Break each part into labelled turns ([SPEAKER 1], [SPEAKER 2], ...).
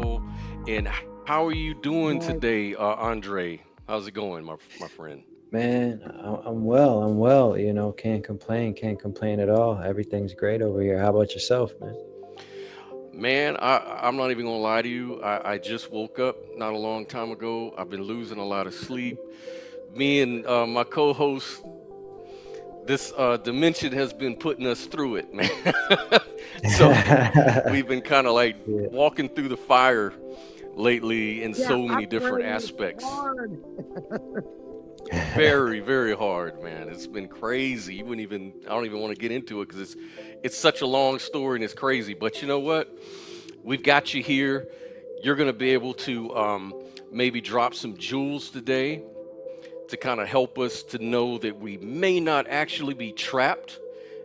[SPEAKER 1] Festival. And how are you doing
[SPEAKER 2] Right.
[SPEAKER 1] today, Andre? How's it going, my friend?
[SPEAKER 3] Man, I'm well. I'm well. Can't complain. Can't complain at all. Everything's great over here. How about yourself, man?
[SPEAKER 1] Man, I'm not even gonna lie to you. I just woke up not a long time ago. I've been losing a lot of sleep. Me and my co-host, this dimension has been putting us through it, man. So we've been kind of like
[SPEAKER 3] Yeah.
[SPEAKER 1] walking through the fire lately in
[SPEAKER 2] Yeah,
[SPEAKER 1] so many different
[SPEAKER 2] operating
[SPEAKER 1] aspects.
[SPEAKER 2] hard.
[SPEAKER 1] Very, very hard, man. It's been crazy. You wouldn't even I don't even want to get into it because it's such a long story and it's crazy. But you know what? We've got you here. You're gonna be able to maybe drop some jewels today to kind of help us to know that we may not actually be trapped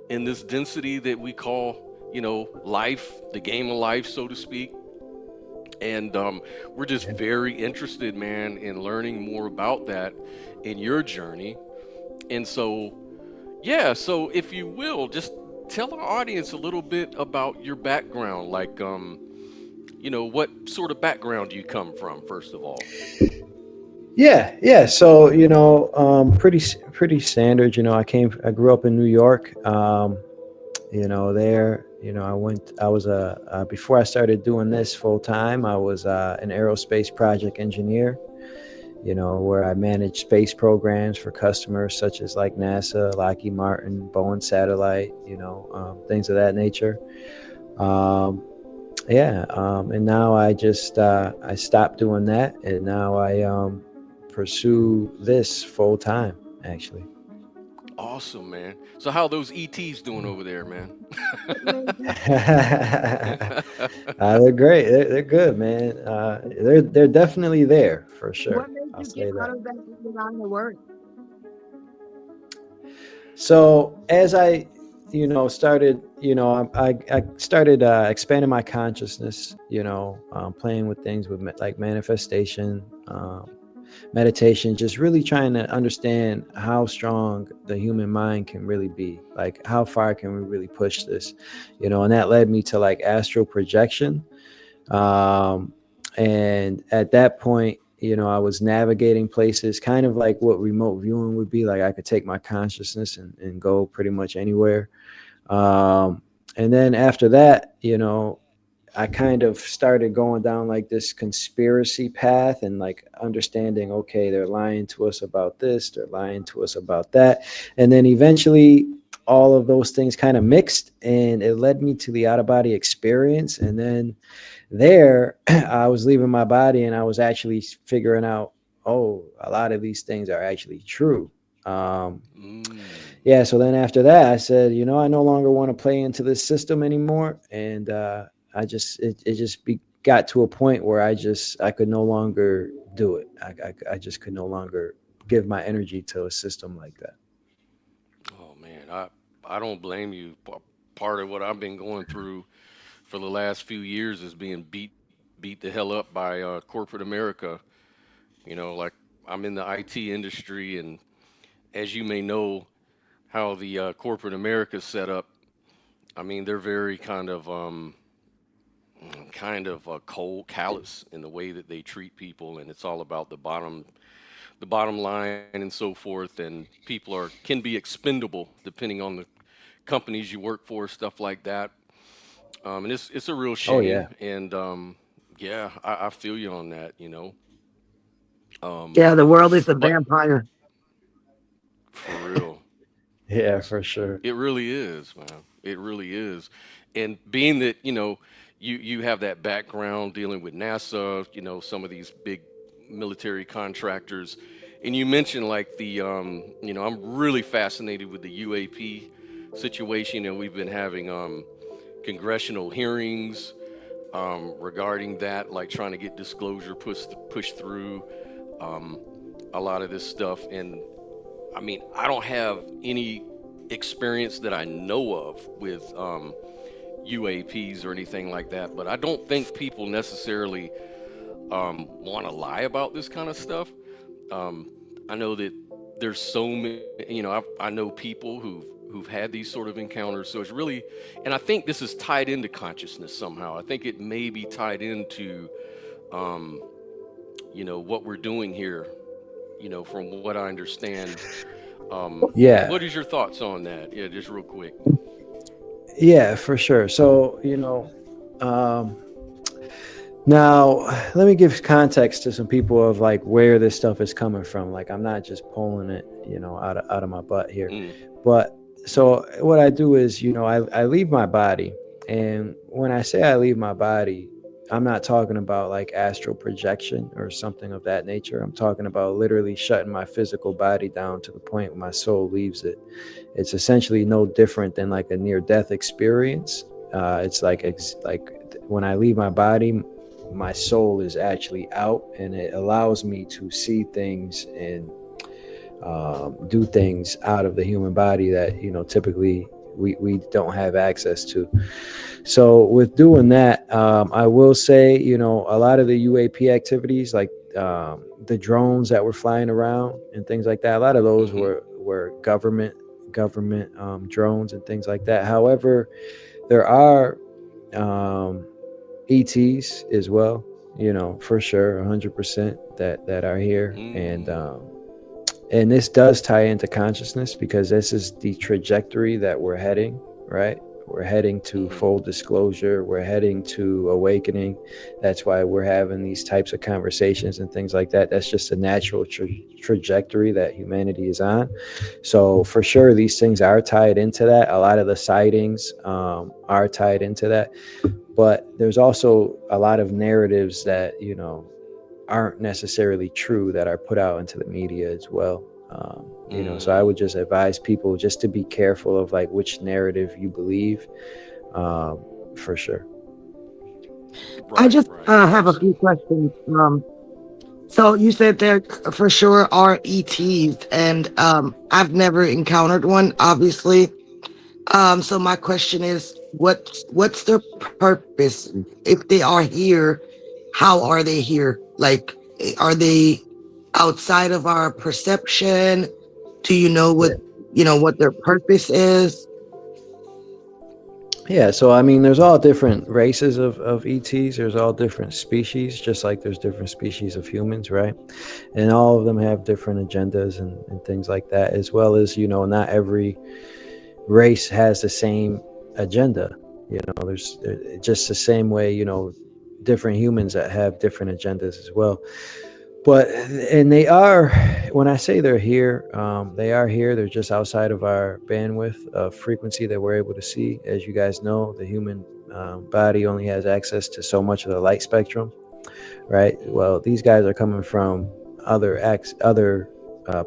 [SPEAKER 1] in this density that we call, life, the game of life, so to speak. And we're just very interested, man, in learning more about that in your journey. And so, yeah, so if you will, just tell our audience a little bit about your background. Like, what sort of background do you come from, first of all?
[SPEAKER 3] Yeah. So pretty standard. I grew up in New York. There. I was before I started doing this full time. I was an aerospace project engineer. Where I managed space programs for customers such as like NASA, Lockheed Martin, Boeing Satellite. Things of that nature. Um, and now I stopped doing that, and now I pursue this full time. Actually,
[SPEAKER 1] Awesome, man. So how are those ETs doing over there, man?
[SPEAKER 2] What made you
[SPEAKER 3] they're great. They're good, man. They're definitely there for
[SPEAKER 2] what
[SPEAKER 3] sure.
[SPEAKER 2] made
[SPEAKER 3] I'll
[SPEAKER 2] you get
[SPEAKER 3] say
[SPEAKER 2] out
[SPEAKER 3] that.
[SPEAKER 2] of that and get on to work?
[SPEAKER 3] So as I, started, I started expanding my consciousness. Playing with things with like manifestation, meditation, just really trying to understand how strong the human mind can really be. Like how far can we really push this, and that led me to like astral projection. Um, and at that point, I was navigating places kind of like what remote viewing would be. Like I could take my consciousness and go pretty much anywhere. And then after that, I kind of started going down like this conspiracy path and like understanding, okay, they're lying to us about this, they're lying to us about that. And then eventually all of those things kind of mixed and it led me to the out of body experience. And then there, I was leaving my body and I was actually figuring out, oh, a lot of these things are actually true. Um,
[SPEAKER 1] Mm.
[SPEAKER 3] yeah, so then after that, I said, I no longer want to play into this system anymore, and it just got to a point where I could no longer do it. I just could no longer give my energy to a system like that.
[SPEAKER 1] Oh man, I don't blame you. Part of what I've been going through for the last few years is being beat the hell up by corporate America. Like I'm in the IT industry, and as you may know, how the corporate America is set up. I mean, they're very kind of cold, callous in the way that they treat people, and it's all about the bottom line, and so forth. And people can be expendable depending on the companies you work for, stuff like that. And it's a real
[SPEAKER 3] Oh yeah,
[SPEAKER 1] shame. And yeah, I feel you on that. Um,
[SPEAKER 2] Yeah, the world is a
[SPEAKER 1] but
[SPEAKER 2] vampire.
[SPEAKER 1] for real,
[SPEAKER 3] yeah, for sure.
[SPEAKER 1] it really is, man. It really is. And being that you have that background dealing with NASA, some of these big military contractors, and you mentioned like I'm really fascinated with the UAP situation, and we've been having congressional hearings regarding that, like trying to get disclosure pushed through um, a lot of this stuff. And I mean, I don't have any experience that I know of with UAPs or anything like that, but I don't think people necessarily want to lie about this kind of stuff. Um, I know that there's so many, I know people who've who've had these sort of encounters. So it's really, and I think this is tied into consciousness somehow. I think it may be tied into, um, what we're doing here. From what I understand.
[SPEAKER 3] Yeah,
[SPEAKER 1] What is your thoughts on that? Yeah, just real quick.
[SPEAKER 3] yeah, for sure. So now let me give context to some people of like where this stuff is coming from. Like I'm not just pulling it, out of my butt here.
[SPEAKER 1] Mm,
[SPEAKER 3] But so what I do is, I leave my body. And when I say I leave my body, I'm not talking about like astral projection or something of that nature. I'm talking about literally shutting my physical body down to the point where my soul leaves it. It's essentially no different than like a near death experience. It's like when I leave my body, my soul is actually out, and it allows me to see things and do things out of the human body that typically we don't have access to. So with doing that, I will say a lot of the UAP activities, like the drones that were flying around and things like that, a lot of those
[SPEAKER 1] mm-hmm.
[SPEAKER 3] were government drones and things like that. However, there are ETs as well, for sure, 100% that are here. And this does tie into consciousness, because this is the trajectory that we're heading, right? We're heading to full disclosure. We're heading to awakening. That's why we're having these types of conversations and things like that. That's just a natural trajectory that humanity is on. So for sure, these things are tied into that. A lot of the sightings are tied into that. But there's also a lot of narratives that, aren't necessarily true that are put out into the media as well. So I would just advise people just to be careful of like which narrative you believe, for sure.
[SPEAKER 2] I just have a
[SPEAKER 1] Absolutely.
[SPEAKER 2] few questions. So you said there for sure are ETs, and I've never encountered one, obviously. So my question is, what's their purpose? If they are here, how are they here? Like, are they outside of our perception? Do you know
[SPEAKER 3] Yeah.
[SPEAKER 2] what their purpose is?
[SPEAKER 3] Yeah, so I mean, there's all different races of ETs. There's all different species, just like there's different species of humans, right? And all of them have different agendas and things like that, as well as, not every race has the same agenda. There's just the same way, different humans that have different agendas as well. But and they are, when I say they're here, they are here. They're just outside of our bandwidth of frequency that we're able to see. As you guys know, the human body only has access to so much of the light spectrum, right? Well, these guys are coming from other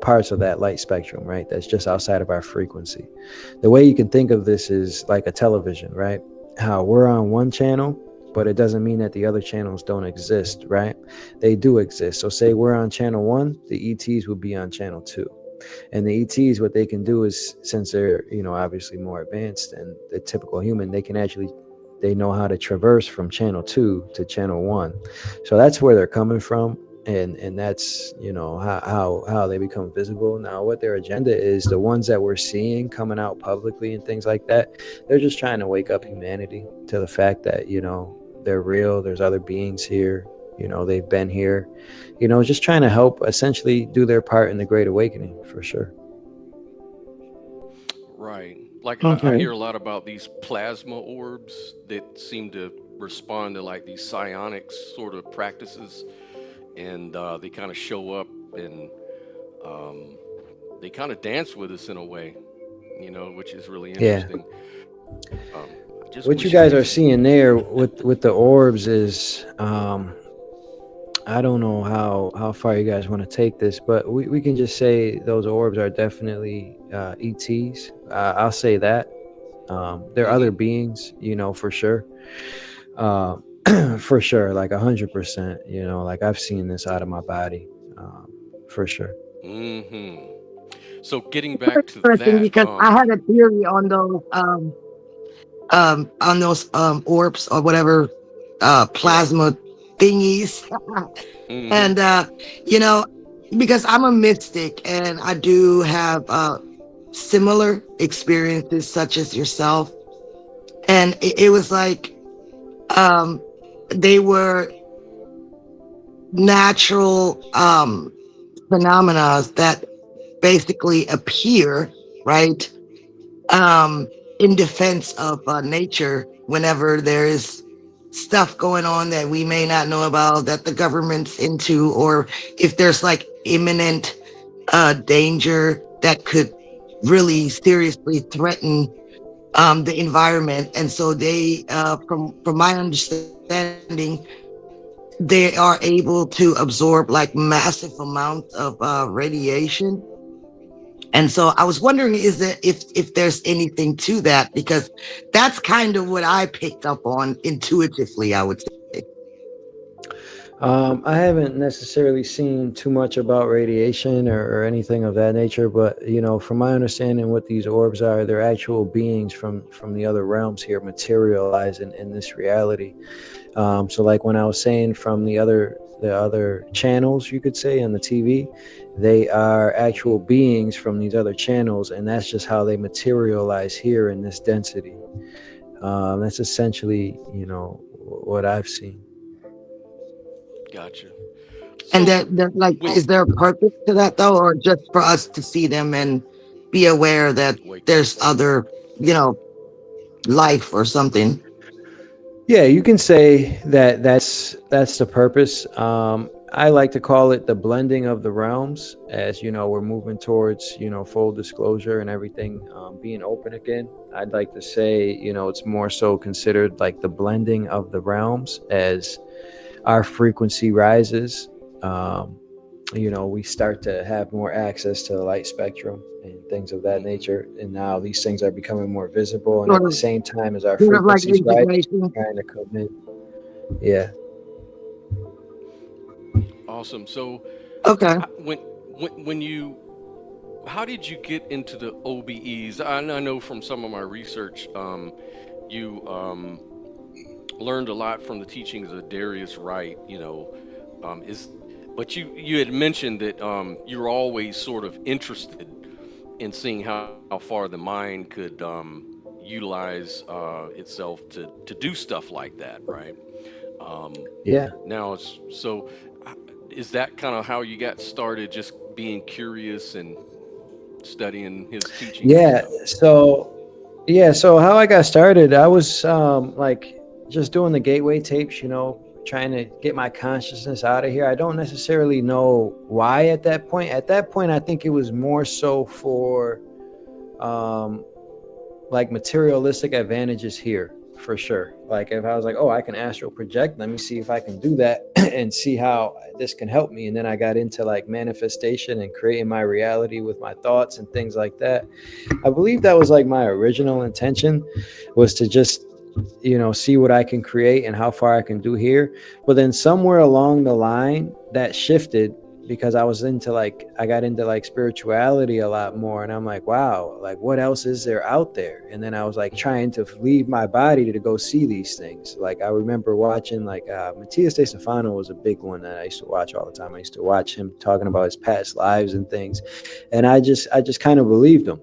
[SPEAKER 3] parts of that light spectrum, right? That's just outside of our frequency. The way you can think of this is like a television, right? How we're on one channel, but it doesn't mean that the other channels don't exist, right? They do exist. So say we're on channel 1, the ETs would be on channel 2. And the ETs, what they can do is, since they're, obviously more advanced than the typical human, they know how to traverse from channel 2 to channel 1. So that's where they're coming from. And that's, how they become visible. Now, what their agenda is, the ones that we're seeing coming out publicly and things like that, they're just trying to wake up humanity to the fact that, they're real. There's other beings here. They've been here, just trying to help essentially do their part in the Great Awakening, for sure.
[SPEAKER 1] Right. Like I
[SPEAKER 2] Okay.
[SPEAKER 1] hear a lot about these plasma orbs that seem to respond to like these psionics sort of practices, and they kind of show up and um, they kind of dance with us in a way, which is really
[SPEAKER 3] Yeah.
[SPEAKER 1] interesting. I just
[SPEAKER 3] What you
[SPEAKER 1] wish I
[SPEAKER 3] guys
[SPEAKER 1] could.
[SPEAKER 3] are seeing there with the orbs is, I don't know how far you guys want to take this, but we can just say those orbs are definitely ETs. I'll say that. There are other
[SPEAKER 1] Mm-hmm.
[SPEAKER 3] beings, for sure. Uh, for sure, like 100%. Like I've seen this out of my body, for sure.
[SPEAKER 1] Mm-hmm. So getting
[SPEAKER 2] Very
[SPEAKER 1] back to
[SPEAKER 2] interesting,
[SPEAKER 1] that,
[SPEAKER 2] because I had a theory on those orbs or whatever
[SPEAKER 1] yeah.
[SPEAKER 2] plasma thingies.
[SPEAKER 1] Mm-hmm.
[SPEAKER 2] And you know because I'm a mystic, and I do have similar experiences such as yourself. And it was like um, they were natural phenomena that basically appear, right? In defense of nature whenever there is stuff going on that we may not know about that the government's into, or if there's like imminent danger that could really seriously threaten the environment. And so they, from my understanding, they are able to absorb like massive amounts of radiation. And so I was wondering, is there if there's anything to that, because that's kind of what I picked up on intuitively, I would say.
[SPEAKER 3] I haven't necessarily seen too much about radiation or anything of that nature, but from my understanding, what these orbs are, they're actual beings from the other realms here, materializing in this reality. So, like when I was saying from the other channels, you could say on the TV, they are actual beings from these other channels, and that's just how they materialize here in this density. That's essentially, what I've seen.
[SPEAKER 1] Gotcha.
[SPEAKER 2] And
[SPEAKER 1] So
[SPEAKER 2] that like,
[SPEAKER 1] with
[SPEAKER 2] is there a purpose to that though, or just for us to see them and be aware that
[SPEAKER 1] wake up.
[SPEAKER 2] there's other, you know, life or something?
[SPEAKER 3] Yeah, you can say that that's the purpose. I like to call it the blending of the realms, as we're moving towards full disclosure and everything being open again. I'd like to say it's more so considered like the blending of the realms as our frequency rises. Um, we start to have more access to the light spectrum and things of that
[SPEAKER 1] Hmm.
[SPEAKER 3] nature. And now these things are becoming more visible. And
[SPEAKER 2] Sort
[SPEAKER 3] at the
[SPEAKER 2] of,
[SPEAKER 3] same time as our
[SPEAKER 2] sort of like
[SPEAKER 3] frequencies rise,
[SPEAKER 2] reintegration.
[SPEAKER 3] trying to come in. Yeah.
[SPEAKER 1] Awesome. So
[SPEAKER 2] Okay.
[SPEAKER 1] when you how did you get into the OBEs? I know from some of my research, you learned a lot from the teachings of Darius Wright. Is but you had mentioned that you're always sort of interested in seeing how far the mind could utilize itself to do stuff like that, right? Um,
[SPEAKER 3] Yeah.
[SPEAKER 1] Now uh, is that kind of how you got started, just being curious and studying his teachings and
[SPEAKER 3] Yeah.
[SPEAKER 1] stuff?
[SPEAKER 3] So how I got started, I was like just doing the gateway tapes, trying to get my consciousness out of here. I don't necessarily know why at that point. At that point, I think it was more so for um, like materialistic advantages here for sure. Like if I was like, oh, I can astral project, let me see if I can do that and see how this can help me. And then I got into like manifestation and creating my reality with my thoughts and things like that. I believe that was like my original intention, was to just see what I can create and how far I can do here. But then somewhere along the line that shifted, because I got into like spirituality a lot more, and I'm like, wow, like what else is there out there? And then I was like trying to leave my body to go see these things. Like I remember watching like Matias De Stefano was a big one that I used to watch all the time. I used to watch him talking about his past lives and things, and I just kind of believed him.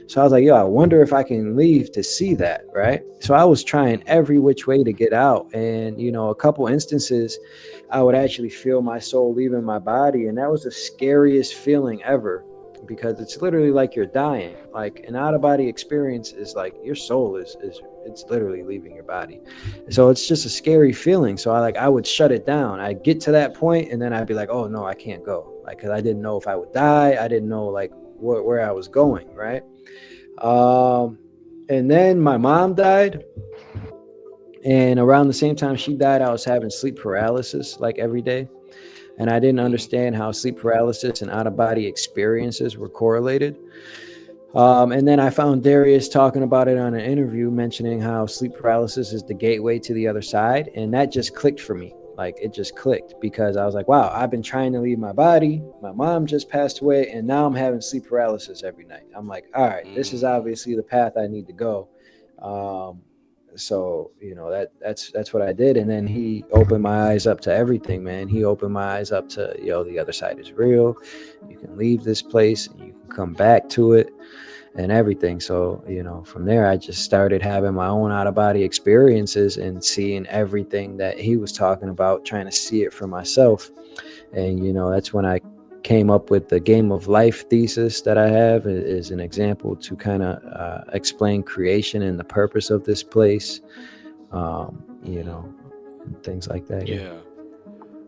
[SPEAKER 3] So I was like, yo, I wonder if I can leave to see that, right? So I was trying
[SPEAKER 1] Hmm.
[SPEAKER 3] every which way to get out. And, a couple instances, I would actually feel my soul leaving my body. And that was the scariest feeling ever, because it's literally like you're dying. Like an out of body experience is like your soul is it's literally leaving your body. So it's just a scary feeling. So I would shut it down. I'd get to that point and then I'd be like, oh no, I can't go. Like, cause I didn't know if I would die. I didn't know like where I was going. Right. Um, and then my mom died. And around the same time she died, I was having sleep paralysis like every day. And I didn't
[SPEAKER 1] Hmm.
[SPEAKER 3] understand how sleep paralysis and out of body experiences were correlated. And then I found Darius talking about it on an interview, mentioning how sleep paralysis is the gateway to the other side. And that just clicked for me. Like it just clicked, because I was like, wow, I've been trying to leave my body. My mom just passed away, and now I'm having sleep paralysis every night. I'm like, all right, this is
[SPEAKER 1] Mm.
[SPEAKER 3] obviously the path I need to go. Um, so that's what I did. And then he opened my eyes up to everything, man. He opened my eyes up to, the other side is real. You can leave this place and you can come back to it. and everything. So, from there, I just started having my own out of body experiences and seeing everything that he was talking about, trying to see it for myself. And, that's when I came up with the game of life thesis that I have is an example to kind of explain creation and the purpose of this place, and things like that. Yeah.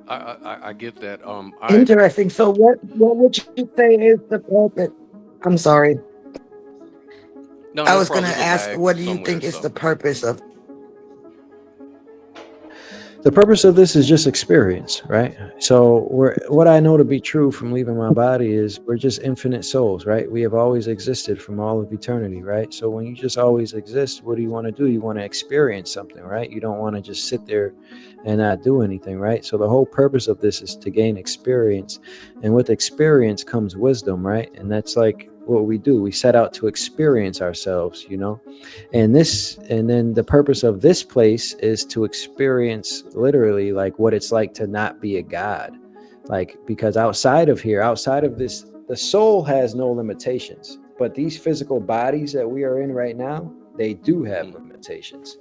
[SPEAKER 1] Yeah, I get that. I
[SPEAKER 2] Interesting. So what would you say is the purpose? I'm sorry.
[SPEAKER 1] no,
[SPEAKER 2] I
[SPEAKER 1] no
[SPEAKER 2] was going
[SPEAKER 1] problem.
[SPEAKER 2] to
[SPEAKER 1] We're gonna
[SPEAKER 2] ask,
[SPEAKER 1] lag
[SPEAKER 2] what do you
[SPEAKER 1] somewhere.
[SPEAKER 2] think is the
[SPEAKER 1] So
[SPEAKER 2] purpose of?
[SPEAKER 3] The purpose of this is just experience, right? So what I know to be true from leaving my body is we're just infinite souls, right? We have always existed from all of eternity, right? So when you just always exist, what do you want to do? You want to experience something, right? You don't want to just sit there and not do anything, right? So the whole purpose of this is to gain experience. And with experience comes wisdom, right? And that's like what we do. We set out to experience ourselves, and then the purpose of this place is to experience literally like what it's like to not be a god, like, because outside of this, the soul has no limitations, but these physical bodies that we are in right now, they do have
[SPEAKER 1] mhm.
[SPEAKER 3] limitations.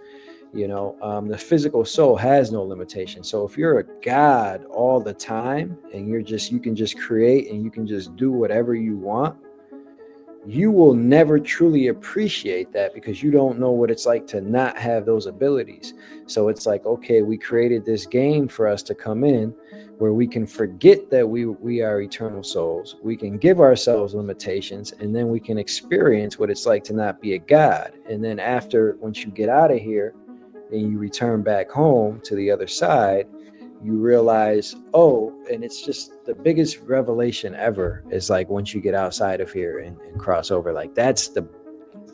[SPEAKER 3] The physical soul has no limitations. So if you're a god all the time and you can just create and you can just do whatever you want, you will never truly appreciate that because you don't know what it's like to not have those abilities. So it's like, okay, we created this game for us to come in where we can forget that we are eternal souls. We can give ourselves limitations, and then we can experience what it's like to not be a god. And then once you get out of here and you return back home to the other side, you realize, and it's just the biggest revelation ever is like once you get outside of here and cross over, like that's the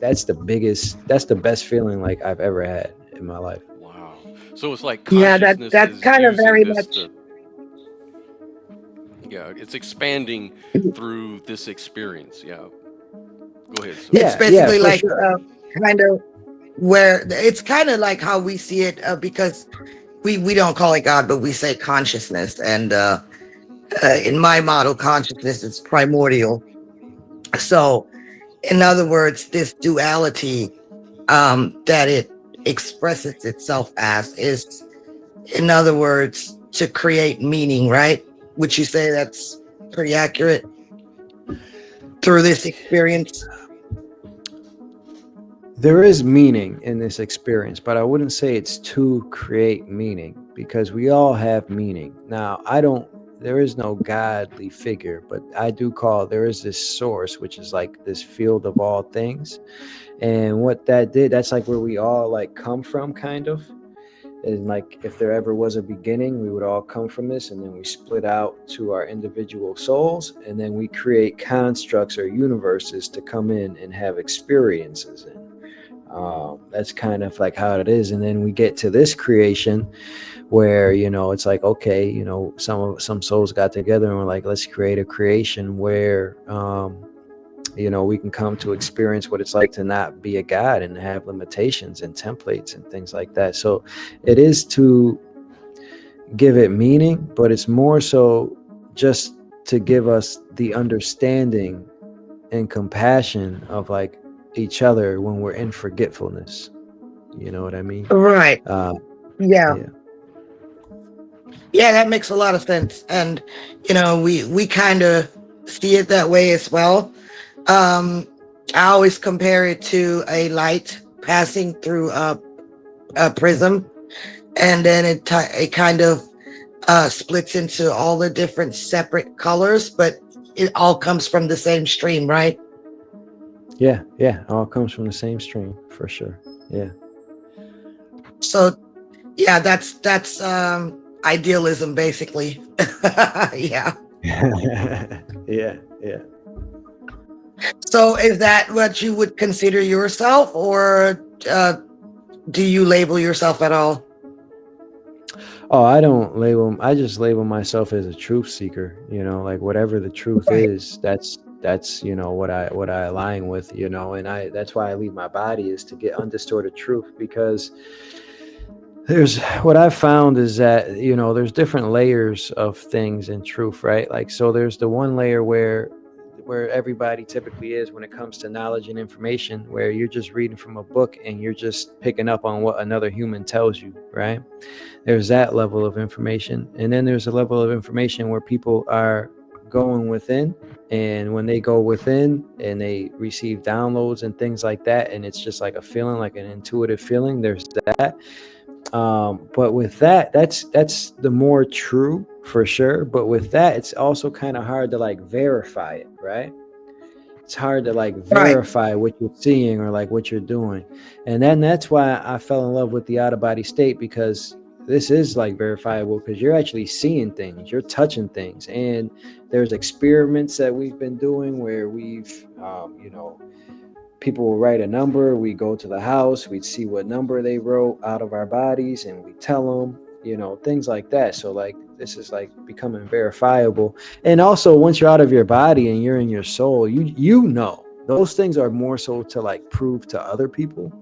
[SPEAKER 3] best feeling like I've ever had in my life.
[SPEAKER 1] Wow. So it's like
[SPEAKER 2] Yeah,
[SPEAKER 1] consciousness
[SPEAKER 2] that's
[SPEAKER 1] is
[SPEAKER 2] kind of
[SPEAKER 1] using
[SPEAKER 2] very
[SPEAKER 1] this
[SPEAKER 2] much,
[SPEAKER 1] to, yeah, it's expanding through this experience. Yeah. Go ahead,
[SPEAKER 2] it's
[SPEAKER 1] Sophia.
[SPEAKER 3] Yeah,
[SPEAKER 2] basically
[SPEAKER 3] for
[SPEAKER 2] like
[SPEAKER 3] sure.
[SPEAKER 2] kind of where it's kind of like how we see it, because we don't call it God, but we say consciousness. And in my model, consciousness is primordial. So, in other words, this duality that it expresses itself as is, in other words, to create meaning, right? Would you say that's pretty accurate through this experience?
[SPEAKER 3] There is meaning in this experience, but I wouldn't say it's to create meaning because we all have meaning. Now, there is no godly figure, but there is this source, which is like this field of all things. And what that did, that's like where we all like come from, kind of. And like if there ever was a beginning, we would all come from this, and then we split out to our individual souls, and then we create constructs or universes to come in and have experiences in. That's kind of like how it is. And then we get to this creation where it's like, okay, some souls got together and we're like, let's create a creation where we can come to experience what it's like to not be a god and have limitations and templates and things like that. So it is to give it meaning, but it's more so just to give us the understanding and compassion of like each other when we're in forgetfulness. You know what I mean?
[SPEAKER 2] Right.
[SPEAKER 3] Uh,
[SPEAKER 2] Yeah.
[SPEAKER 3] yeah.
[SPEAKER 2] Yeah, that makes a lot of sense. And, we kind of see it that way as well. Um, I always compare it to a light passing through a prism, and then it kind of splits into all the different separate colors, but it all comes from the same stream, right?
[SPEAKER 3] Yeah. Yeah. All comes from the same stream for sure. Yeah.
[SPEAKER 2] So yeah, that's idealism basically. Yeah.
[SPEAKER 3] Yeah. Yeah.
[SPEAKER 2] So is that what you would consider yourself, or do you label yourself at all?
[SPEAKER 3] Oh, I don't label. I just label myself as a truth seeker. Like whatever the truth
[SPEAKER 2] Right.
[SPEAKER 3] is, that's what I align with. And that's why I leave my body is to get undistorted truth, because there's what I've found is that there's different layers of things in truth, right? Like, so there's the one layer where where everybody typically is when it comes to knowledge and information, where you're just reading from a book and you're just picking up on what another human tells you, right? There's that level of information. And then there's a level of information where people are going within, and when they go within and they receive downloads and things like that, and it's just like a feeling, like an intuitive feeling, there's that. But with that's the more true for sure. But with that, it's also kind of hard to like verify it, right? It's hard to like
[SPEAKER 2] Right.
[SPEAKER 3] verify what you're seeing or like what you're doing. And then that's why I fell in love with the out of body state, because this is like verifiable, because you're actually seeing things, you're touching things. And there's experiments that we've been doing where we've, people will write a number, we go to the house, we'd see what number they wrote out of our bodies, and we tell them, things like that. So like this is like becoming verifiable. And also once you're out of your body and you're in your soul, you know those things are more so to like prove to other people.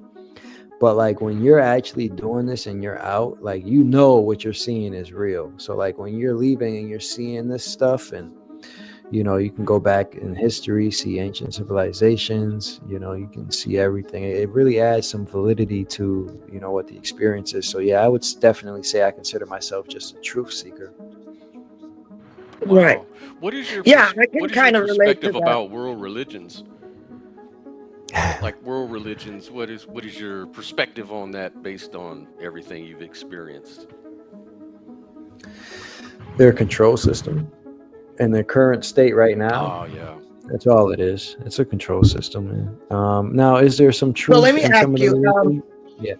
[SPEAKER 3] But like when you're actually doing this and you're out, like what you're seeing is real. So like when you're leaving and you're seeing this stuff, and you can go back in history, see ancient civilizations, you can see everything. It really adds some validity to, what the experience is. So yeah, I would definitely say I consider myself just a truth seeker.
[SPEAKER 2] Right.
[SPEAKER 1] Wow. What is your
[SPEAKER 2] Yeah, I can
[SPEAKER 1] what is your
[SPEAKER 2] kind of relate to
[SPEAKER 1] perspective
[SPEAKER 2] that.
[SPEAKER 1] about world religions? Like world religions, what is your perspective on that based on everything you've experienced?
[SPEAKER 3] Their control system and their current state right now.
[SPEAKER 1] Oh yeah.
[SPEAKER 3] That's all it is. It's a control system, man. Now, is there some
[SPEAKER 2] Well, let
[SPEAKER 3] truth
[SPEAKER 2] me
[SPEAKER 3] in
[SPEAKER 2] ask
[SPEAKER 3] some of the
[SPEAKER 2] you.
[SPEAKER 3] religion? Yeah.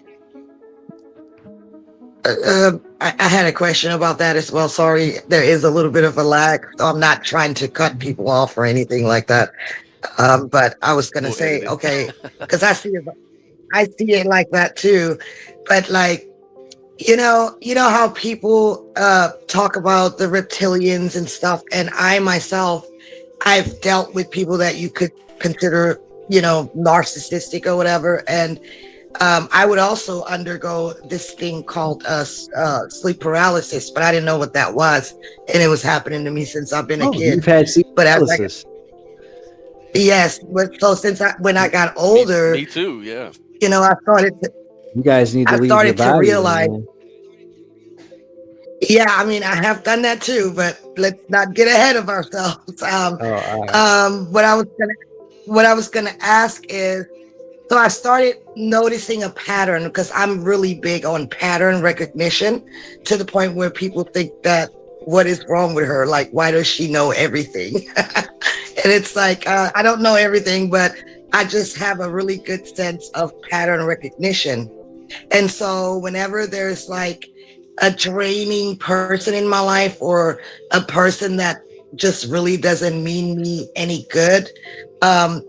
[SPEAKER 2] I had a question about that as well. Sorry, there is a little bit of a lag. So I'm not trying to cut people off or anything like that. But I was gonna
[SPEAKER 1] We'll
[SPEAKER 2] say,
[SPEAKER 1] edit it.
[SPEAKER 2] okay, because I see it like that too. But like, you know how people talk about the reptilians and stuff, and I myself, I've dealt with people that you could consider, narcissistic or whatever, and I would also undergo this thing called sleep paralysis, but I didn't know what that was, and it was happening to me since I've been a
[SPEAKER 3] Oh,
[SPEAKER 2] kid.
[SPEAKER 3] you've had sleep
[SPEAKER 2] But
[SPEAKER 3] paralysis.
[SPEAKER 2] yes, but so when I got
[SPEAKER 1] me,
[SPEAKER 2] older,
[SPEAKER 1] me too, yeah.
[SPEAKER 2] I started to
[SPEAKER 3] You guys need to
[SPEAKER 2] I
[SPEAKER 3] leave your
[SPEAKER 2] started to
[SPEAKER 3] body, then,
[SPEAKER 2] realize,
[SPEAKER 3] man.
[SPEAKER 2] yeah, I mean, I have done that too, but let's not get ahead of ourselves.
[SPEAKER 3] Oh, all right.
[SPEAKER 2] What I was gonna ask is, so I started noticing a pattern because I'm really big on pattern recognition, to the point where people think that what is wrong with her? Like, why does she know everything? And it's like, I don't know everything, but I just have a really good sense of pattern recognition. And so whenever there's like a draining person in my life, or a person that just really doesn't mean me any good, um,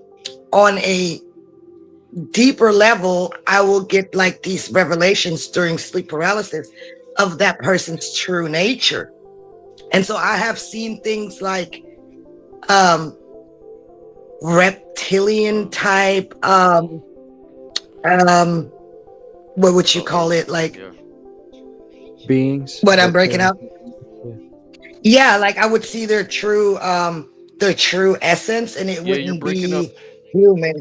[SPEAKER 2] on a deeper level, I will get like these revelations during sleep paralysis of that person's true nature. And so I have seen things like um reptilian type, what would you call it? Like,
[SPEAKER 1] Yeah.
[SPEAKER 3] Beings.
[SPEAKER 2] what I'm breaking up?
[SPEAKER 3] Yeah.
[SPEAKER 2] Yeah, like I would see their true essence, and it
[SPEAKER 1] Yeah, you're
[SPEAKER 2] wouldn't
[SPEAKER 1] breaking up.
[SPEAKER 2] be human.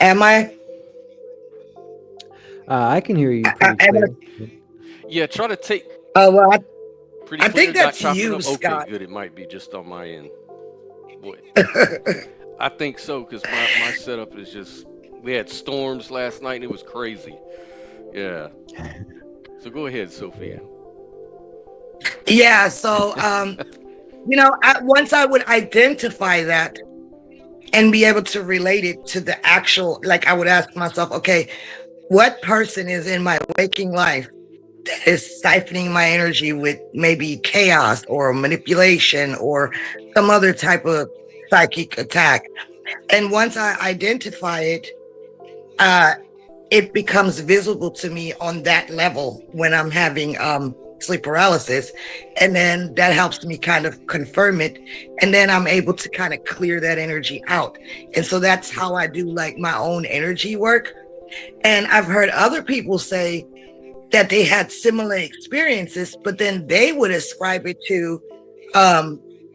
[SPEAKER 2] Am I?
[SPEAKER 3] I can hear you pretty
[SPEAKER 2] Am
[SPEAKER 3] clear.
[SPEAKER 1] Yeah, try to take
[SPEAKER 2] well,
[SPEAKER 1] pretty
[SPEAKER 2] I
[SPEAKER 1] clear,
[SPEAKER 2] think
[SPEAKER 1] not
[SPEAKER 2] that's
[SPEAKER 1] chopping
[SPEAKER 2] you,
[SPEAKER 1] up. Okay,
[SPEAKER 2] Scott.
[SPEAKER 1] good. It might be just on my end. Boy, I think so, because my setup is just, we had storms last night and it was crazy. Yeah. So go ahead, Sophia.
[SPEAKER 2] Yeah, so once I would identify that and be able to relate it to the actual, like I would ask myself, okay, what person is in my waking life that is siphoning my energy with maybe chaos or manipulation or some other type of psychic attack? And once I identify it, uh, it becomes visible to me on that level when I'm having sleep paralysis. And then that helps me kind of confirm it. And then I'm able to kind of clear that energy out. And so that's how I do like my own energy work. And I've heard other people say that they had similar experiences, but then they would ascribe it to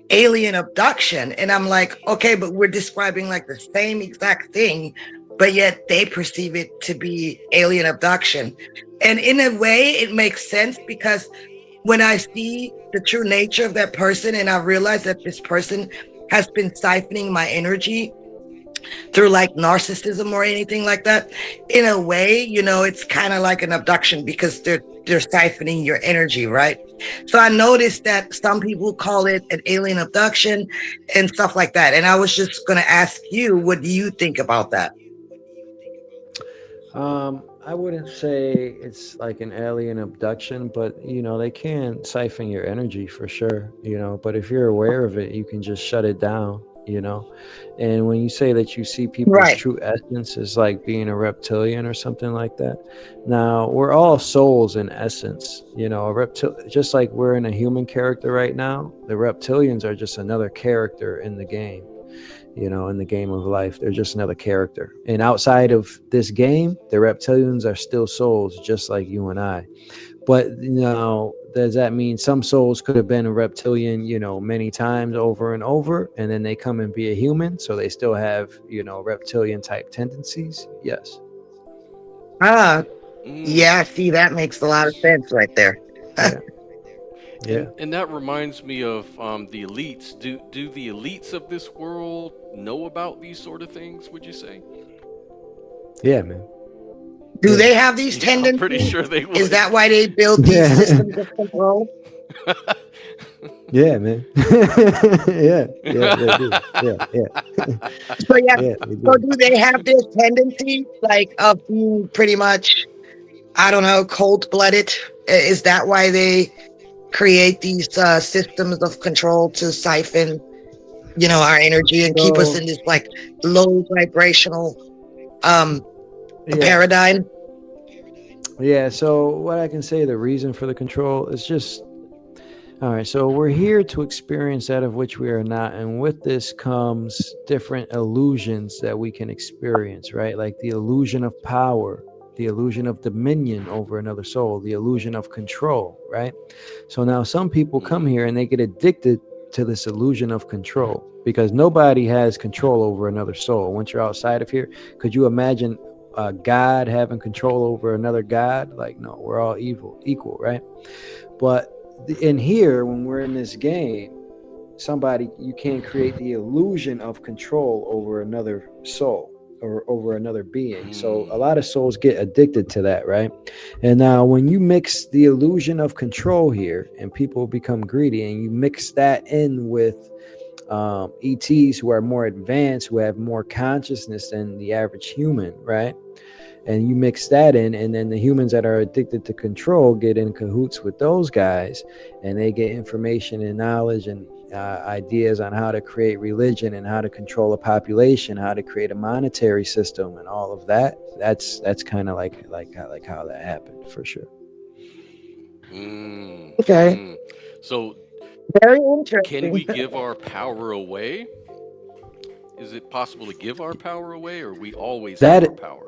[SPEAKER 2] alien abduction. And I'm like, okay, but we're describing like the same exact thing, but yet they perceive it to be alien abduction. And in a way, it makes sense because when I see the true nature of that person and I realize that this person has been siphoning my energy through like narcissism or anything like that, in a way, it's kind of like an abduction because they're siphoning your energy, right? So I noticed that some people call it an alien abduction and stuff like that. And I was just going to ask you, what do you think about that?
[SPEAKER 3] I wouldn't say it's like an alien abduction, but they can siphon your energy for sure, but if you're aware of it, you can just shut it down. And when you say that you see people's
[SPEAKER 2] Right.
[SPEAKER 3] true essence as like being a reptilian or something like that, now we're all souls in essence, just like we're in a human character right now, the reptilians are just another character in the game. In the game of life. They're just another character. And outside of this game, the reptilians are still souls, just like you and I. But, does that mean some souls could have been a reptilian, many times over and over, and then they come and be a human? So they still have, reptilian type tendencies? Yes.
[SPEAKER 2] Ah,
[SPEAKER 1] Mm.
[SPEAKER 2] yeah, see, that makes a lot of sense right there.
[SPEAKER 3] Yeah. Yeah.
[SPEAKER 1] And that reminds me of the elites. Do the elites of this world know about these sort of things, would you say?
[SPEAKER 3] Yeah, man.
[SPEAKER 2] Do
[SPEAKER 3] Yeah.
[SPEAKER 2] they have these
[SPEAKER 1] Yeah, I'm pretty
[SPEAKER 2] tendencies?
[SPEAKER 1] sure they
[SPEAKER 2] Is
[SPEAKER 1] would.
[SPEAKER 2] that why they build these
[SPEAKER 3] Yeah.
[SPEAKER 2] systems of control?
[SPEAKER 3] Yeah, man. Yeah. Yeah, they do. Yeah. Yeah.
[SPEAKER 2] So yeah,
[SPEAKER 3] Yeah, they
[SPEAKER 2] so
[SPEAKER 3] do.
[SPEAKER 2] do they have this tendency like of being pretty much, I don't know, cold-blooded? Is that why they create these systems of control to siphon, our energy and keep us
[SPEAKER 3] So,
[SPEAKER 2] in this like low vibrational um
[SPEAKER 3] yeah.
[SPEAKER 2] paradigm?
[SPEAKER 3] Yeah, so what I can say, the reason for the control is just all right. So we're here to experience that of which we are not, and with this comes different illusions that we can experience, right? Like the illusion of power, the illusion of dominion over another soul, the illusion of control, right? So now some people come
[SPEAKER 1] Mm.
[SPEAKER 3] here and they get addicted to this illusion of control because nobody has control over another soul. Once you're outside of here, could you imagine God having control over another God? Like, no, we're all equal, right? But in here, when we're in this game, you can create the illusion of control over another soul or over another being. So a
[SPEAKER 1] Mm.
[SPEAKER 3] lot of souls get addicted to that, right? And now when you mix the illusion of control here and people become greedy, and you mix that in with ETs who are more advanced, who have more consciousness than the average human, right? And you mix that in, and then the humans that are addicted to control get in cahoots with those guys, and they get information and knowledge and ideas on how to create religion and how to control a population, how to create a monetary system, and all of that. That's kind of like how that happened for sure.
[SPEAKER 1] Mm.
[SPEAKER 2] Okay,
[SPEAKER 1] Mm. So,
[SPEAKER 2] very
[SPEAKER 1] can
[SPEAKER 2] interesting.
[SPEAKER 1] we give our power away? Is it possible to give our power away, or we always have
[SPEAKER 3] That
[SPEAKER 1] our power?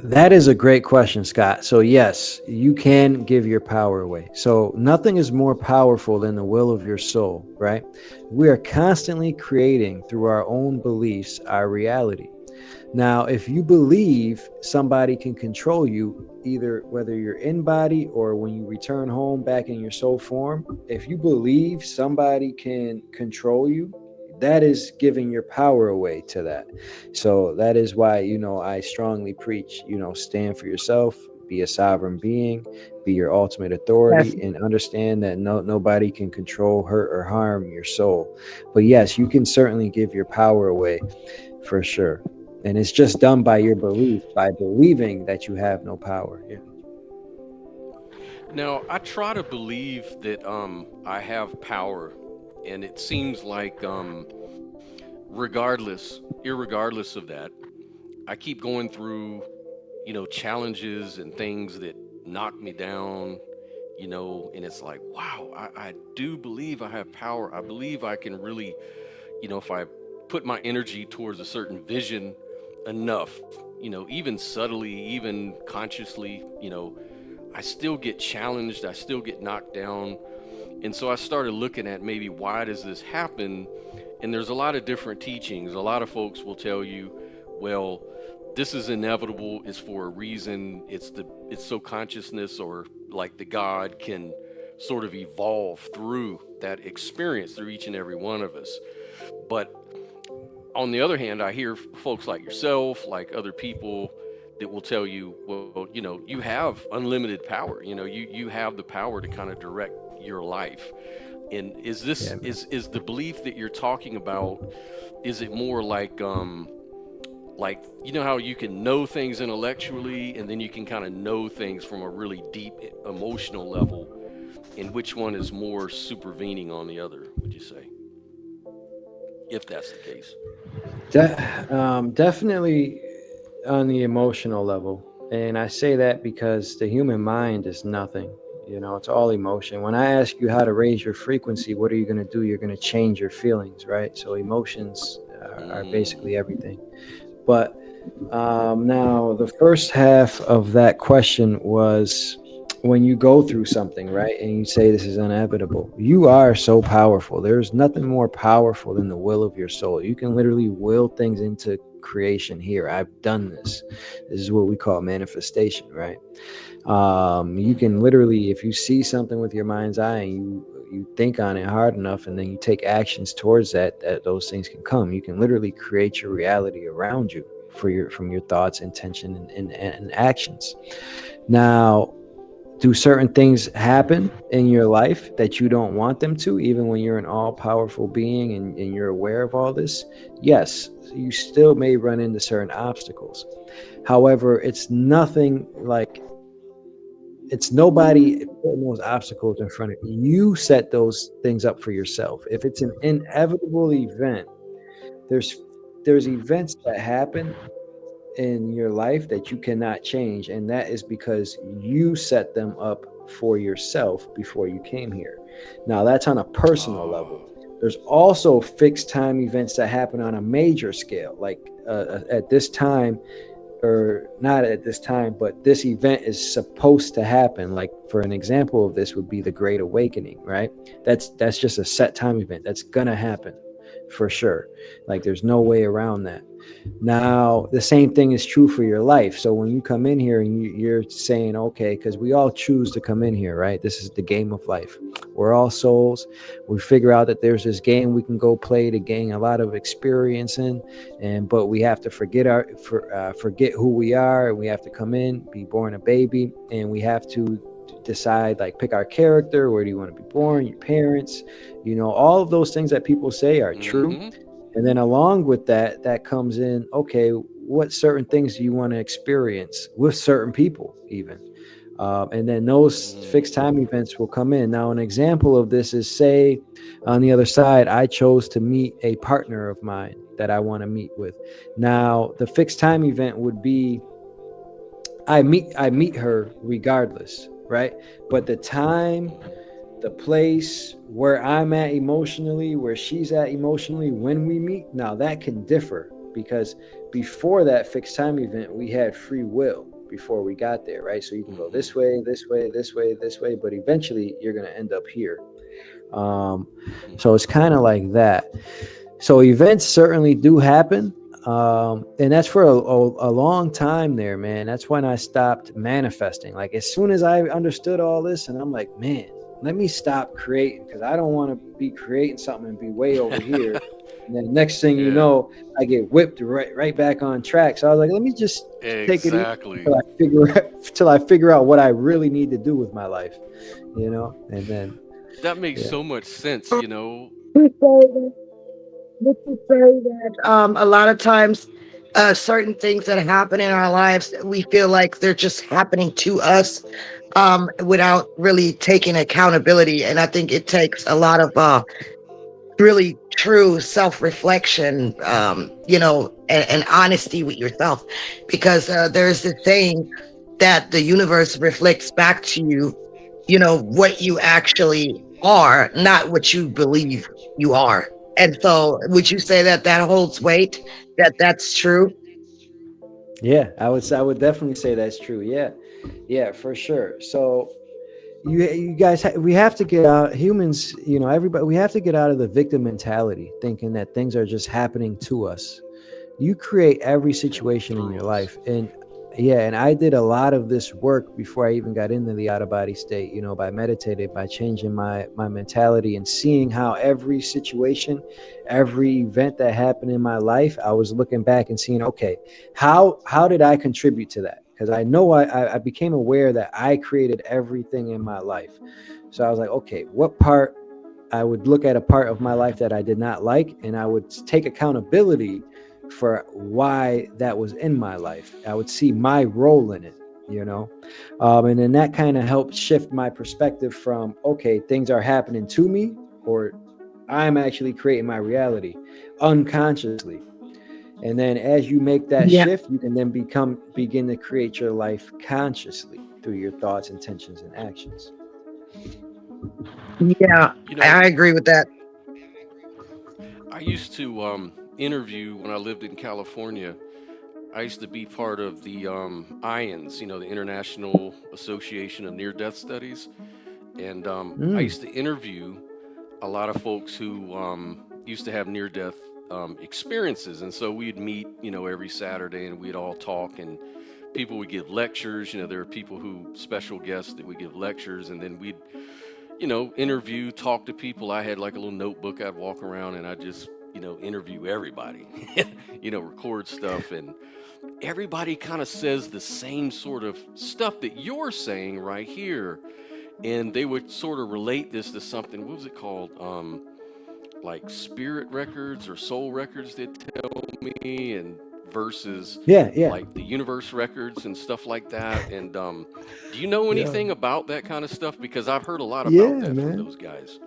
[SPEAKER 3] That is a great question, Scott. So, yes, you can give your power away. So, nothing is more powerful than the will of your soul, right? We are constantly creating through our own beliefs our reality. Now, if you believe somebody can control you, either whether you're in body or when you return home back in your soul form, if you believe somebody can control you, that is giving your power away to that. So that is why, I strongly preach, stand for yourself, be a sovereign being, be your ultimate
[SPEAKER 2] Yes.
[SPEAKER 3] authority, and understand that nobody can control, hurt, or harm your soul. But yes, you can certainly give your power away for sure. And it's just done by your belief, by believing that you have no power. Yeah.
[SPEAKER 1] Now, I try to believe that I have power, and it seems like irregardless of that, I keep going through, challenges and things that knock me down, and it's like, wow, I do believe I have power. I believe I can really, if I put my energy towards a certain vision enough, even subtly, even consciously, I still get challenged, I still get knocked down. And so I started looking at maybe why does this happen? And there's a lot of different teachings. A lot of folks will tell you, well, this is inevitable, it's for a reason. It's so consciousness or like the God can sort of evolve through that experience through each and every one of us. But on the other hand, I hear folks like yourself, like other people that will tell you, well, you have unlimited power. You have the power to kind of direct your life. And is
[SPEAKER 3] Yeah,
[SPEAKER 1] this
[SPEAKER 3] man.
[SPEAKER 1] is the belief that you're talking about? Is it more like how you can know things intellectually, and then you can kind of know things from a really deep emotional level? And which one is more supervening on the other? Would you say, if that's the case?
[SPEAKER 3] Definitely on the emotional level. And I say that because the human mind is nothing. It's all emotion. When I ask you how to raise your frequency, what are you going to do? You're going to change your feelings, right? So emotions are basically
[SPEAKER 1] Mm,
[SPEAKER 3] everything. But now, the first half of that question was when you go through something, right? And you say this is inevitable, you are so powerful. There's nothing more powerful than the will of your soul. You can literally will things into creation here. I've done this. This is what we call manifestation, right? You can literally, if you see something with your mind's eye and you think on it hard enough and then you take actions towards that those things can come. You can literally create your reality around you from your thoughts, intention, and actions. Now, do certain things happen in your life that you don't want them to, even when you're an all-powerful being and you're aware of all this? Yes, you still may run into certain obstacles. However, it's nothing like it's nobody putting those obstacles in front of you. You set those things up for yourself. If it's an inevitable event, there's there's events that happen in your life that you cannot change, and that is because you set them up for yourself before you came here. Now, that's on a personal level.
[SPEAKER 1] oh,
[SPEAKER 3] There's also fixed time events that happen on a major scale, like at this time, or not at this time, but this event is supposed to happen. Like, for an example of this would be the Great Awakening, right? That's just a set time event that's gonna happen for sure. Like, there's no way around that. Now, the same thing is true for your life. So when you come in here and you're saying, okay, because we all choose to come in here, right? This is the game of life. We're all souls. We figure out that there's this game we can go play to gain a lot of experience in, but we have to forget who we are. We have to come in, be born a baby, and we have to decide, like, pick our character. Where do you want to be born? Your parents, all of those things that people say are true.
[SPEAKER 1] mm-hmm,
[SPEAKER 3] And then along with that comes in, okay, what certain things do you want to experience with certain people, even? And then those
[SPEAKER 1] mm,
[SPEAKER 3] fixed time events will come in. Now, an example of this is, say, on the other side, I chose to meet a partner of mine that I want to meet with. Now, the fixed time event would be I meet her regardless, right? But the time, the place, where I'm at emotionally, where she's at emotionally when we meet, now that can differ, because before that fixed time event, we had free will before we got there, right? So you can go
[SPEAKER 1] mm-hmm,
[SPEAKER 3] this way, this way, this way, this way, but eventually you're going to end up here. Um,
[SPEAKER 1] mm-hmm.
[SPEAKER 3] so it's kind of like that. So events certainly do happen. And that's for a long time there, man. That's when I stopped manifesting. Like, as soon as I understood all this, and I'm like, man, let me stop creating, because I don't want to be creating something and be way over here. And then next thing you
[SPEAKER 1] Yeah,
[SPEAKER 3] know, I get whipped right back on track. So I was like, let me just take it easy
[SPEAKER 1] exactly.
[SPEAKER 3] till I figure out what I really need to do with my life, And then,
[SPEAKER 1] That makes
[SPEAKER 3] yeah.
[SPEAKER 1] so much sense.
[SPEAKER 2] You say that, would you say that a lot of times certain things that happen in our lives, we feel like they're just happening to us without really taking accountability. And I think it takes a lot of really true self-reflection, and honesty with yourself, because there's this saying that the universe reflects back to you, what you actually are, not what you believe you are. And so, would you say that that holds weight? That that's true?
[SPEAKER 3] Yeah, I would definitely say that's true. Yeah. Yeah, for sure. So you guys we have to get out, humans, everybody, we have to get out of the victim mentality, thinking that things are just happening to us. You create every
[SPEAKER 1] Yeah,
[SPEAKER 3] situation in
[SPEAKER 1] through
[SPEAKER 3] your
[SPEAKER 1] us.
[SPEAKER 3] life. And yeah, and I did a lot of this work before I even got into the out of body state, by meditating, by changing my mentality and seeing how every situation, every event that happened in my life, I was looking back and seeing, okay, how did I contribute to that? Because I know I became aware that I created everything in my life. So I was like, okay, what part, I would look at a part of my life that I did not like, and I would take accountability for why that was in my life. I would see my role in it, and then that kind of helped shift my perspective from, okay, things are happening to me, or I'm actually creating my reality unconsciously. And then as you make that
[SPEAKER 2] Yeah,
[SPEAKER 3] shift, you can then begin to create your life consciously through your thoughts, intentions, and actions.
[SPEAKER 2] yeah,
[SPEAKER 1] You know,
[SPEAKER 2] I agree with that.
[SPEAKER 1] I used to interview when I lived in California. I used to be part of the IANS, the International Association of Near Death Studies. And I
[SPEAKER 3] Mm.
[SPEAKER 1] used to interview a lot of folks who used to have near death experiences. And so we'd meet, every Saturday and we'd all talk and people would give lectures. There are people who, special guests that would give lectures. And then we'd, interview, talk to people. I had like a little notebook I'd walk around and I'd just, interview everybody, record stuff. And everybody kind of says the same sort of stuff that you're saying right here. And they would sort of relate this to something. What was it called? Like spirit records or soul records, they tell me, and versus
[SPEAKER 3] Yeah, yeah,
[SPEAKER 1] like the universe records and stuff like that. And do you know
[SPEAKER 3] yeah.
[SPEAKER 1] anything about that kind of stuff? Because I've heard a lot about
[SPEAKER 3] Yeah,
[SPEAKER 1] that from
[SPEAKER 3] man.
[SPEAKER 1] those guys.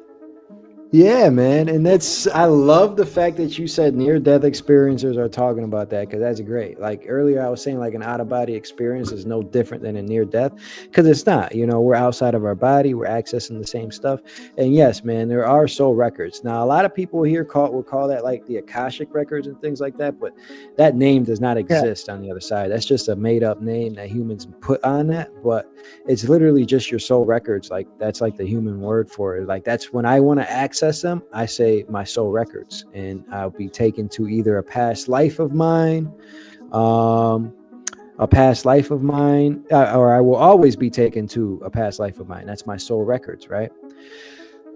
[SPEAKER 3] Yeah, man. And I love the fact that you said near death experiencers are talking about that, because that's great. Like earlier, I was saying like an out of body experience is no different than a near death, because it's not. We're outside of our body, we're accessing the same stuff. And yes, man, there are soul records. Now, a lot of people here will call that like the Akashic records and things like that, but that name does not
[SPEAKER 2] Yeah,
[SPEAKER 3] exist on the other side. That's just a made up name that humans put on that. But it's literally just your soul records. Like that's like the human word for it. Like that's when I want to access them, I say my soul records, and I'll be taken to either a past life of mine, um or I will always be taken to a past life of mine. That's my soul records, right?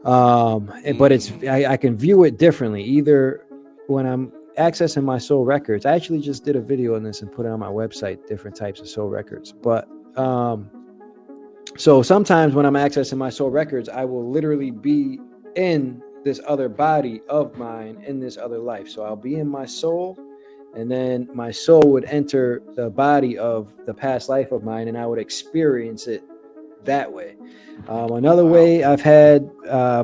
[SPEAKER 3] But
[SPEAKER 1] Mm,
[SPEAKER 3] I can view it differently. Either when I'm accessing my soul records, I actually just did a video on this and put it on my website, different types of soul records. But so sometimes when I'm accessing my soul records, I will literally be in this other body of mine in this other life. So I'll be in my soul, and then my soul would enter the body of the past life of mine, and I would experience it that way. Another
[SPEAKER 1] wow.
[SPEAKER 3] way I've had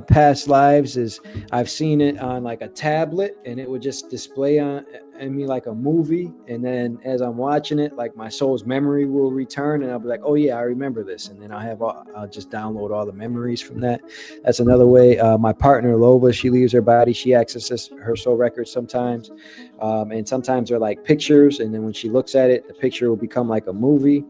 [SPEAKER 3] past lives is I've seen it on like a tablet, and it would just display on me like a movie. And then as I'm watching it, like my soul's memory will return, and I'll be like, "Oh yeah, I remember this." And then I'll just download all the memories from that. That's another way. My partner Lova, she leaves her body, she accesses her soul records sometimes, and sometimes they're like pictures. And then when she looks at it, the picture will become like a movie.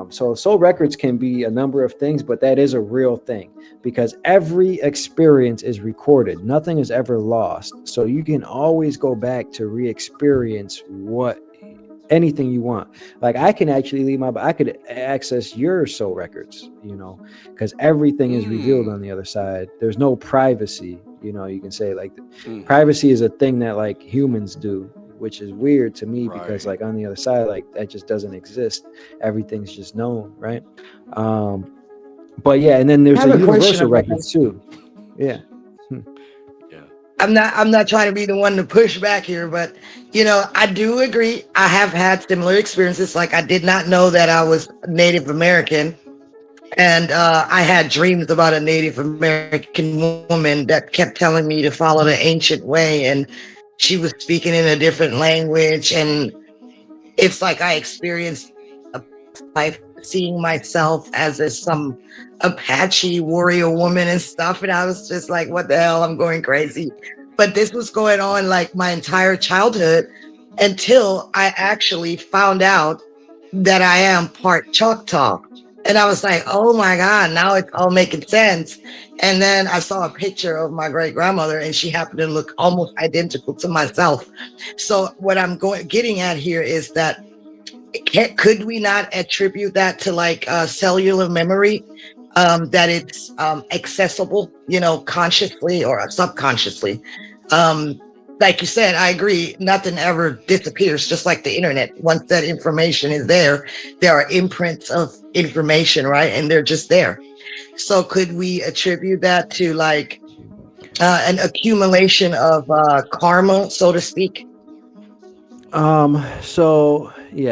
[SPEAKER 3] So soul records can be a number of things, but that is a real thing, because every experience is recorded. Nothing is ever lost. So you can always go back to re-experience anything you want. Like I can actually I could access your soul records, because everything is revealed
[SPEAKER 1] Mm,
[SPEAKER 3] on the other side. There's no privacy. You can say like
[SPEAKER 1] mm-hmm.
[SPEAKER 3] privacy is a thing that like humans do, which is weird to me, because
[SPEAKER 1] Right.
[SPEAKER 3] like on the other side, like that just doesn't exist. Everything's just known, right? Um, but yeah, and then
[SPEAKER 2] I
[SPEAKER 3] there's
[SPEAKER 2] have
[SPEAKER 3] a
[SPEAKER 2] a question
[SPEAKER 3] universal
[SPEAKER 2] about
[SPEAKER 3] record
[SPEAKER 2] that.
[SPEAKER 3] too. Yeah. Hmm.
[SPEAKER 1] Yeah.
[SPEAKER 2] I'm not trying to be the one to push back here, but I do agree. I have had similar experiences. Like I did not know that I was Native American, and I had dreams about a Native American woman that kept telling me to follow the ancient way, and she was speaking in a different language, and it's like I experienced a past life seeing myself as some Apache warrior woman and stuff. And I was just like, what the hell? I'm going crazy. But this was going on like my entire childhood until I actually found out. that I am part Choctaw. And I was like, oh my God, now it's all making sense. And then I saw a picture of my great grandmother, and she happened to look almost identical to myself. So what I'm getting at here is that could we not attribute that to like cellular memory? That it's accessible, consciously or subconsciously. Um, like you said, I agree. Nothing ever disappears, just like the internet. Once that information is there, there are imprints of information, right? And they're just there. So could we attribute that to like an accumulation of karma, so to speak?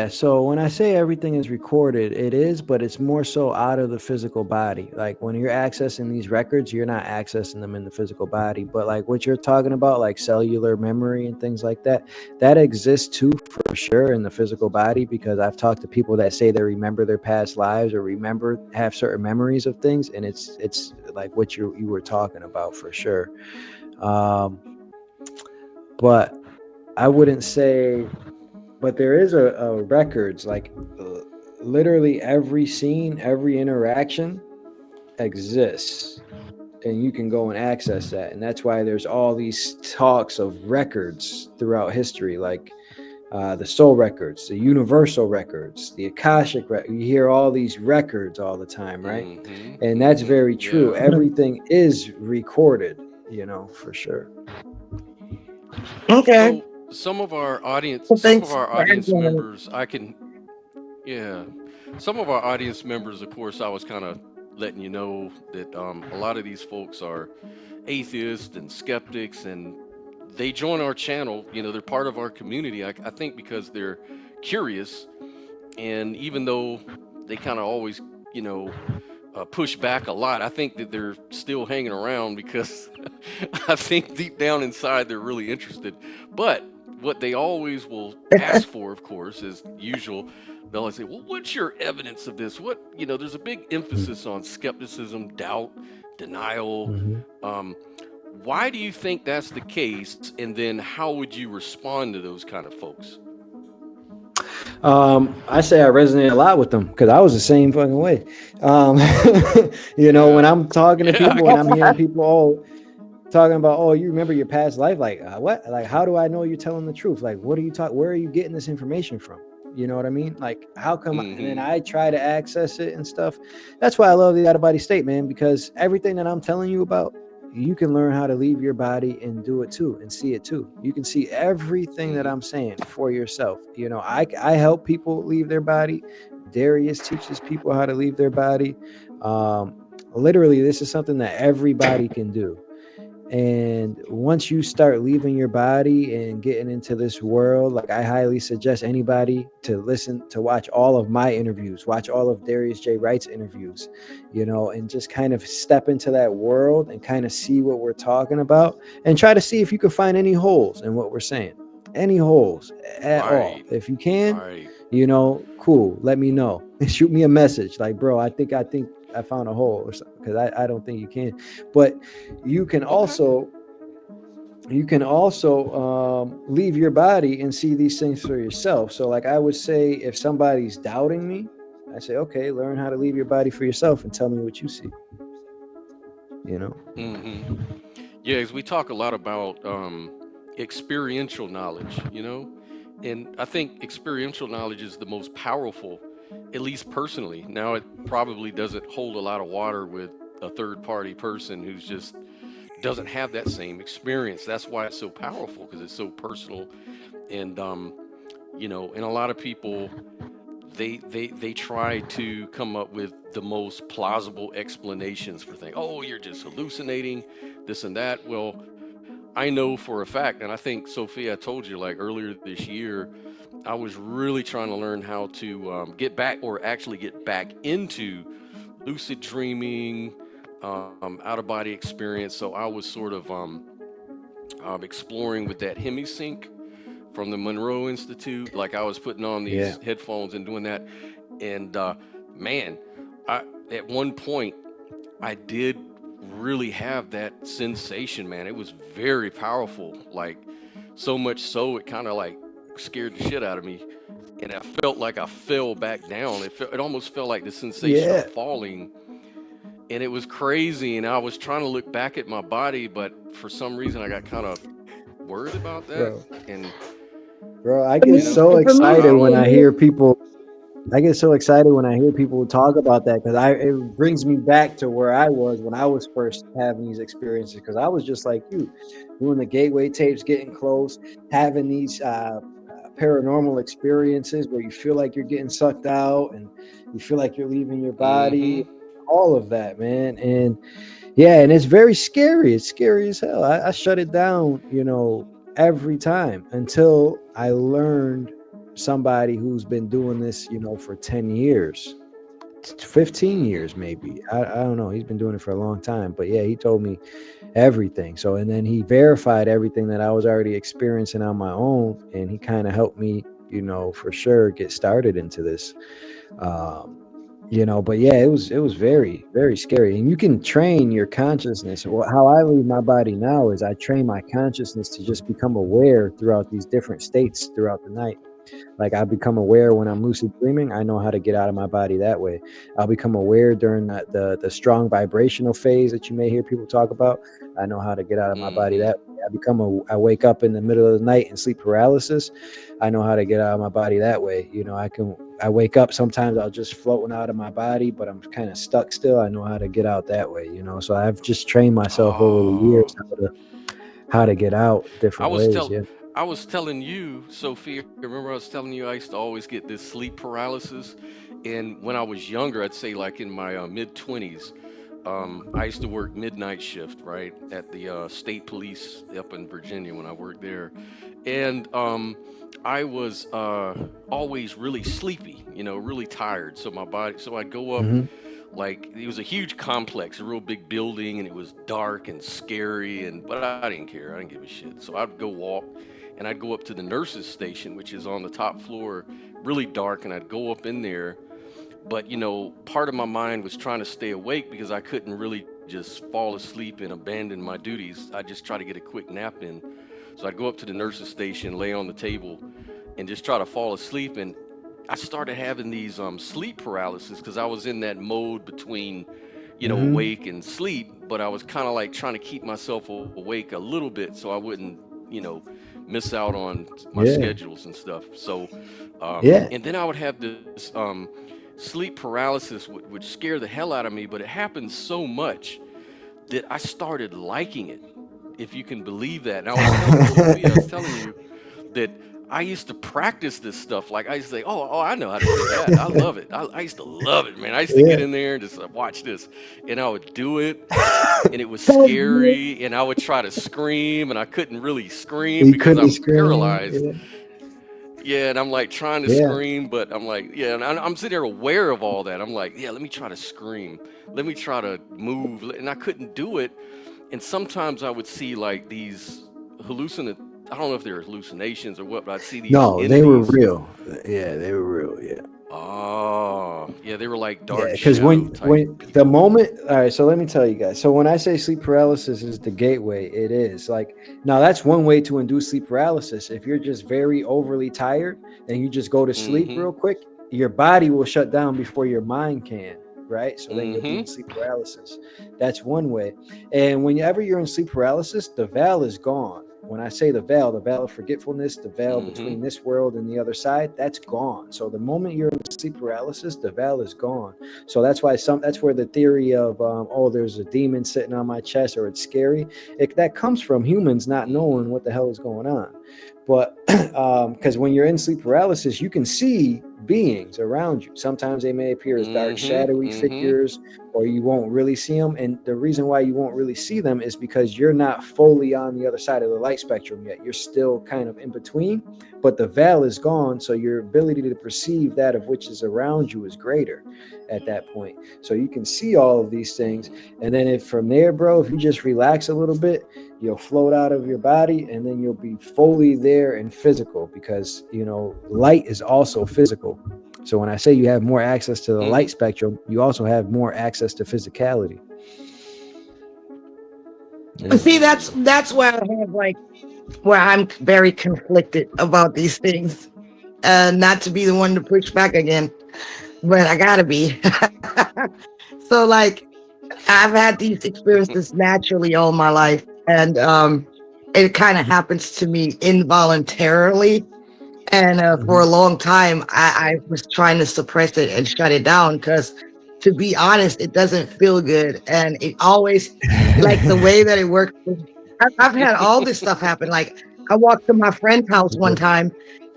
[SPEAKER 3] So when I say everything is recorded, it is, but it's more so out of the physical body. Like when you're accessing these records, you're not accessing them in the physical body. But like what you're talking about, like cellular memory and things like that, that exists too for sure in the physical body, because I've talked to people that say they remember their past lives or have certain memories of things, and it's like what you were talking about for sure. But I wouldn't say, but there is a records, like literally every scene, every interaction exists, and you can go and access that. And that's why there's all these talks of records throughout history, like the soul records, the universal records, the Akashic you hear all these records all the time, right? And that's very true.
[SPEAKER 1] Yeah.
[SPEAKER 3] Everything is recorded, for sure.
[SPEAKER 2] Okay.
[SPEAKER 1] So some of our audience,
[SPEAKER 2] Well,
[SPEAKER 1] some of
[SPEAKER 2] thanks
[SPEAKER 1] our
[SPEAKER 2] for
[SPEAKER 1] audience
[SPEAKER 2] answering.
[SPEAKER 1] members, yeah, some of our audience members, of course, I was kind of letting you know that a lot of these folks are atheists and skeptics, and they join our channel. They're part of our community. I think because they're curious, and even though they kind of always, you know, push back a lot, I think that they're still hanging around because I think deep down inside they're really interested. But what they always will ask for, of course, is usual. They'll always say, "Well, what's your evidence of this?" There's a big emphasis on skepticism, doubt, denial.
[SPEAKER 3] Mhm.
[SPEAKER 1] Um, why do you think that's the case? And then how would you respond to those kind of folks?
[SPEAKER 3] I say I resonate a lot with them because I was the same fucking way. Um, when
[SPEAKER 1] Yeah,
[SPEAKER 3] I'm talking to
[SPEAKER 1] yeah, I
[SPEAKER 3] people and
[SPEAKER 1] can
[SPEAKER 3] I'm hearing people talking about, oh, you remember your past life? Like, what? Like, how do I know you're telling the truth? Like, what are you talking? Where are you getting this information from? You know what I mean? Like, how come? And then
[SPEAKER 1] Mm-hmm.
[SPEAKER 3] I try to access it and stuff. That's why I love the Out of Body State, man, because everything that I'm telling you about, you can learn how to leave your body and do it too, and see it too. You can see everything that
[SPEAKER 1] Mm-hmm.
[SPEAKER 3] I'm saying for yourself. I help people leave their body. Darius teaches people how to leave their body. Literally, this is something that everybody can do. And once you start leaving your body and getting into this world, like I highly suggest anybody to watch all of my interviews, watch all of Darius J. Wright's interviews, and just kind of step into that world and kind of see what we're talking about and try to see if you can find any holes in what we're saying. Any holes at all.
[SPEAKER 1] Right,
[SPEAKER 3] If you can,
[SPEAKER 1] right.
[SPEAKER 3] cool, let me know. Shoot me a message like, bro, I think I found a hole or something, because I don't think you can. But you can
[SPEAKER 1] Okay.
[SPEAKER 3] also leave your body and see these things for yourself. So like I would say, if somebody's doubting me, I say, okay, learn how to leave your body for yourself and tell me what you see.
[SPEAKER 1] Mm-hmm. Yeah, as we talk a lot about experiential knowledge, and I think experiential knowledge is the most powerful, at least personally. Now, it probably doesn't hold a lot of water with a third party person who's just doesn't have that same experience. That's why it's so powerful because it's so personal. And, and a lot of people, they try to come up with the most plausible explanations for things. Oh, you're just hallucinating, this and that. Well, I know for a fact, and I think Sophia, I told you like earlier this year, I was really trying to learn how to get back, or actually get back into lucid dreaming, out of body experience. So I was sort of exploring with that hemisync from the Monroe Institute. Like I was putting on
[SPEAKER 3] Yeah.
[SPEAKER 1] these headphones and doing that. And man, at one point I did really have that sensation, man. It was very powerful. Like so much so it kind of like scared the shit out of me. and I felt like I fell back down. It almost felt like the sensation of
[SPEAKER 3] Yeah,
[SPEAKER 1] falling, and it was crazy. And I was trying to look back at my body, but for some reason I got kind of worried about that.
[SPEAKER 3] bro.
[SPEAKER 1] And
[SPEAKER 3] Bro, I
[SPEAKER 2] For
[SPEAKER 3] get
[SPEAKER 2] me,
[SPEAKER 3] so
[SPEAKER 2] for me,
[SPEAKER 1] I
[SPEAKER 3] excited
[SPEAKER 1] don't
[SPEAKER 3] when
[SPEAKER 1] know.
[SPEAKER 3] I hear people. I get so excited when I hear people talk about that because it brings me back to where I was when I was first having these experiences. Because I was just like you, doing the gateway tapes, getting close, having these paranormal experiences where you feel like you're getting sucked out and you feel like you're leaving your
[SPEAKER 1] Mm-hmm.
[SPEAKER 3] body. All of that, man, and yeah, and it's very scary. It's scary as hell. I shut it down, every time until I learned somebody who's been doing this, for 10 years, 15 years,
[SPEAKER 1] Mm-hmm.
[SPEAKER 3] maybe. I don't know. He's been doing it for a long time. But yeah, he told me everything. So, and then he verified everything that I was already experiencing on my own. And he kind of helped me, for sure get started into this. Um, but yeah, it was very, very scary. And you can train your consciousness. Well, how I leave my body now is I train my consciousness to just become aware throughout these different states throughout the night. Like I become aware when I'm lucid dreaming, I know how to get out of my body that way. I'll become aware during the strong vibrational phase that you may hear people talk about. I know how to get out of my body
[SPEAKER 1] Mm-hmm.
[SPEAKER 3] that way. I wake up in the middle of the night and sleep paralysis. I know how to get out of my body that way. I wake up sometimes I'll just floating out of my body, but I'm kind of stuck still. I know how to get out that way. So I've just trained myself over the years
[SPEAKER 1] Oh,
[SPEAKER 3] how to get out
[SPEAKER 1] I
[SPEAKER 3] different
[SPEAKER 1] was
[SPEAKER 3] ways.
[SPEAKER 1] tell
[SPEAKER 3] Yeah.
[SPEAKER 1] I was telling you, Sophia. Remember, I was telling you I used to always get this sleep paralysis, and when I was younger, I'd say like in my mid 20s, I used to work midnight shift, right, at the state police up in Virginia when I worked there, and I was always really sleepy, really tired. So my body, so I'd go up,
[SPEAKER 3] Hmm.
[SPEAKER 1] like it was a huge complex, a real big building, and it was dark and scary, but I didn't care. I didn't give a shit. So I'd go walk, and I'd go up to the nurses station, which is on the top floor, really dark, and I'd go up in there. But part of my mind was trying to stay awake because I couldn't really just fall asleep and abandon my duties. I just try to get a quick nap in. So I'd go up to the nurses station, lay on the table, and just try to fall asleep. And I started having these sleep paralysis because I was in that mode between,
[SPEAKER 3] Hmm.
[SPEAKER 1] awake and sleep. But I was kind of like trying to keep myself awake a little bit so I wouldn't, you know, miss out on my
[SPEAKER 3] Yeah.
[SPEAKER 1] schedules and stuff. So,
[SPEAKER 3] Yeah.
[SPEAKER 1] and then I would have this sleep paralysis, which scare the hell out of me. But it happened so much that I started liking it, if you can believe that. And I was telling Sophia, I was telling you that I used to practice this stuff. Like I used to say, oh, I know how to do that. I love it. I used to love it, man. I used to get
[SPEAKER 3] Yeah.
[SPEAKER 1] in there and just watch this, and I would do it, and it was
[SPEAKER 2] so good.
[SPEAKER 1] scary, and I would try to scream, and I couldn't really scream
[SPEAKER 3] You
[SPEAKER 1] because
[SPEAKER 3] couldn't
[SPEAKER 1] I'm
[SPEAKER 3] scream.
[SPEAKER 1] paralyzed.
[SPEAKER 3] Yeah.
[SPEAKER 1] Yeah, and I'm like trying to
[SPEAKER 3] Yeah.
[SPEAKER 1] scream, but I'm like, yeah, and I'm sitting there aware of all that. I'm like, yeah, let me try to scream, let me try to move, and I couldn't do it. And sometimes I would see like these hallucinate. I don't know if they're hallucinations or what, but I'd see these
[SPEAKER 3] No, they were
[SPEAKER 1] entities.
[SPEAKER 3] real. Yeah, they were real. Yeah.
[SPEAKER 1] Oh, yeah, they were like
[SPEAKER 3] Yeah,
[SPEAKER 1] dark
[SPEAKER 3] because
[SPEAKER 1] shadow type
[SPEAKER 3] when the
[SPEAKER 1] people.
[SPEAKER 3] moment, all right, so let me tell you guys. So when I say sleep paralysis is the gateway, it is like now that's one way to induce sleep paralysis. If you're just very overly tired and you just go to sleep
[SPEAKER 1] Mm-hmm.
[SPEAKER 3] real quick, your body will shut down before your mind can, right? So then you'll be in
[SPEAKER 1] Mm-hmm.
[SPEAKER 3] sleep paralysis. That's one way. And whenever you're in sleep paralysis, the veil is gone. When I say the veil of forgetfulness, the veil
[SPEAKER 1] Mm-hmm.
[SPEAKER 3] between this world and the other side, that's gone. So the moment you're in sleep paralysis, the veil is gone. So that's where the theory of there's a demon sitting on my chest or it's scary. That comes from humans not
[SPEAKER 1] Mm-hmm.
[SPEAKER 3] knowing what the hell is going on. But because when you're in sleep paralysis, you can see beings around you. Sometimes they may appear as dark,
[SPEAKER 1] Mm-hmm.
[SPEAKER 3] shadowy
[SPEAKER 1] Mm-hmm.
[SPEAKER 3] figures, or you won't really see them. And the reason why you won't really see them is because you're not fully on the other side of the light spectrum yet. You're still kind of in between, but the veil is gone. So your ability to perceive that of which is around you is greater at that point. So you can see all of these things.
[SPEAKER 1] Mm-hmm.
[SPEAKER 3] And then if from there, bro, if you just relax a little bit, you'll float out of your body and then you'll be fully there and physical because, light is also physical. So when I say you have more access to the
[SPEAKER 1] Mm-hmm.
[SPEAKER 3] light spectrum, you also have more access to physicality.
[SPEAKER 2] And
[SPEAKER 3] Yeah.
[SPEAKER 2] see, that's where I have like where I'm very conflicted about these things. not to be the one to push back again, but I gotta be. So like I've had these experiences naturally all my life, and it kind of happens to me involuntarily. And for a
[SPEAKER 3] Mhm.
[SPEAKER 2] long time, I was trying to suppress it and shut it down because, to be honest, it doesn't feel good. And it always, like the way that it works, I've had all this stuff happen. Like, I walked to my friend's house one time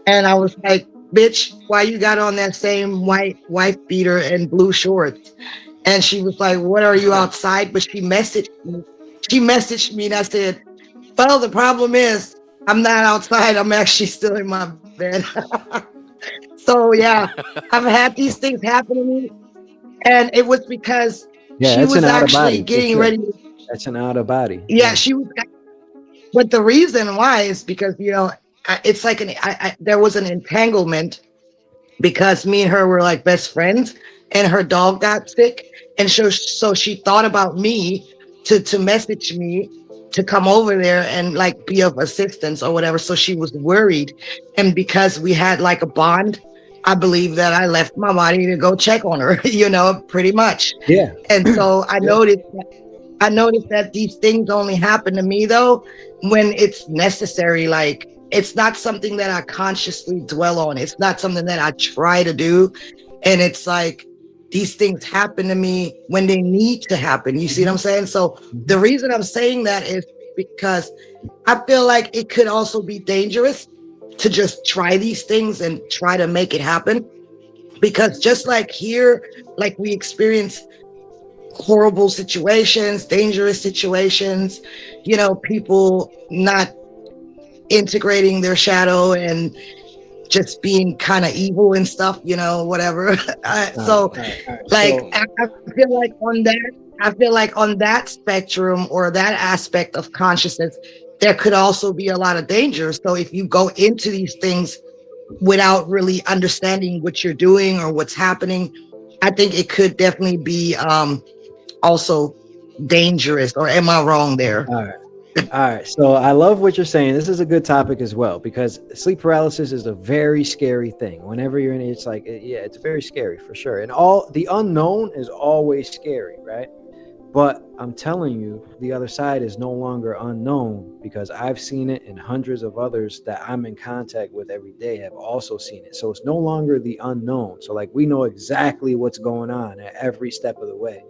[SPEAKER 2] and I was like, bitch, why you got on that same white wife beater and blue shorts? And she was like, what are you outside? But she messaged me. She messaged me and I said, well, the problem is I'm not outside. I'm actually still in my bed. So yeah, I've had these things happen to me. And it was because
[SPEAKER 3] Yeah,
[SPEAKER 2] she
[SPEAKER 3] that's
[SPEAKER 2] was
[SPEAKER 3] an out of
[SPEAKER 2] actually
[SPEAKER 3] body for
[SPEAKER 2] getting
[SPEAKER 3] sure.
[SPEAKER 2] ready.
[SPEAKER 3] That's an out of body.
[SPEAKER 2] Yeah,
[SPEAKER 3] Yeah.
[SPEAKER 2] she was. But the reason why is because, it's like there was an entanglement because me and her were like best friends, and her dog got sick, and so she thought about me to message me to come over there and like be of assistance or whatever. So she was worried, and because we had like a bond, I believe that I left my body to go check on her, pretty much.
[SPEAKER 3] Yeah.
[SPEAKER 2] And so
[SPEAKER 3] Yeah.
[SPEAKER 2] I noticed that these things only happen to me though when it's necessary. Like, it's not something that I consciously dwell on. It's not something that I try to do. And it's like these things happen to me when they need to happen. You see what I'm
[SPEAKER 3] Mhm.
[SPEAKER 2] saying? So the
[SPEAKER 3] Mhm.
[SPEAKER 2] reason I'm saying that is because I feel like it could also be dangerous to just try these things and try to make it happen. Because just like here, like we experience horrible situations, dangerous situations, people not integrating their shadow and just being kind of evil and stuff, whatever.
[SPEAKER 3] All right.
[SPEAKER 2] So
[SPEAKER 3] All right. All right.
[SPEAKER 2] like
[SPEAKER 3] So
[SPEAKER 2] I feel like on that spectrum or that aspect of consciousness, there could also be a lot of danger. So if you go into these things without really understanding what you're doing or what's happening, I think it could definitely be also dangerous. Or am I wrong there?
[SPEAKER 3] all right. All right. So I love what you're saying. This is a good topic as well because sleep paralysis is a very scary thing. Whenever you're in it, it's like, yeah, it's very scary for sure. And all the unknown is always scary, right? But I'm telling you, the other side is no longer unknown because I've seen it and hundreds of others that I'm in contact with every day have also seen it. So it's no longer the unknown. So, like, we know exactly what's going on at every step of the way.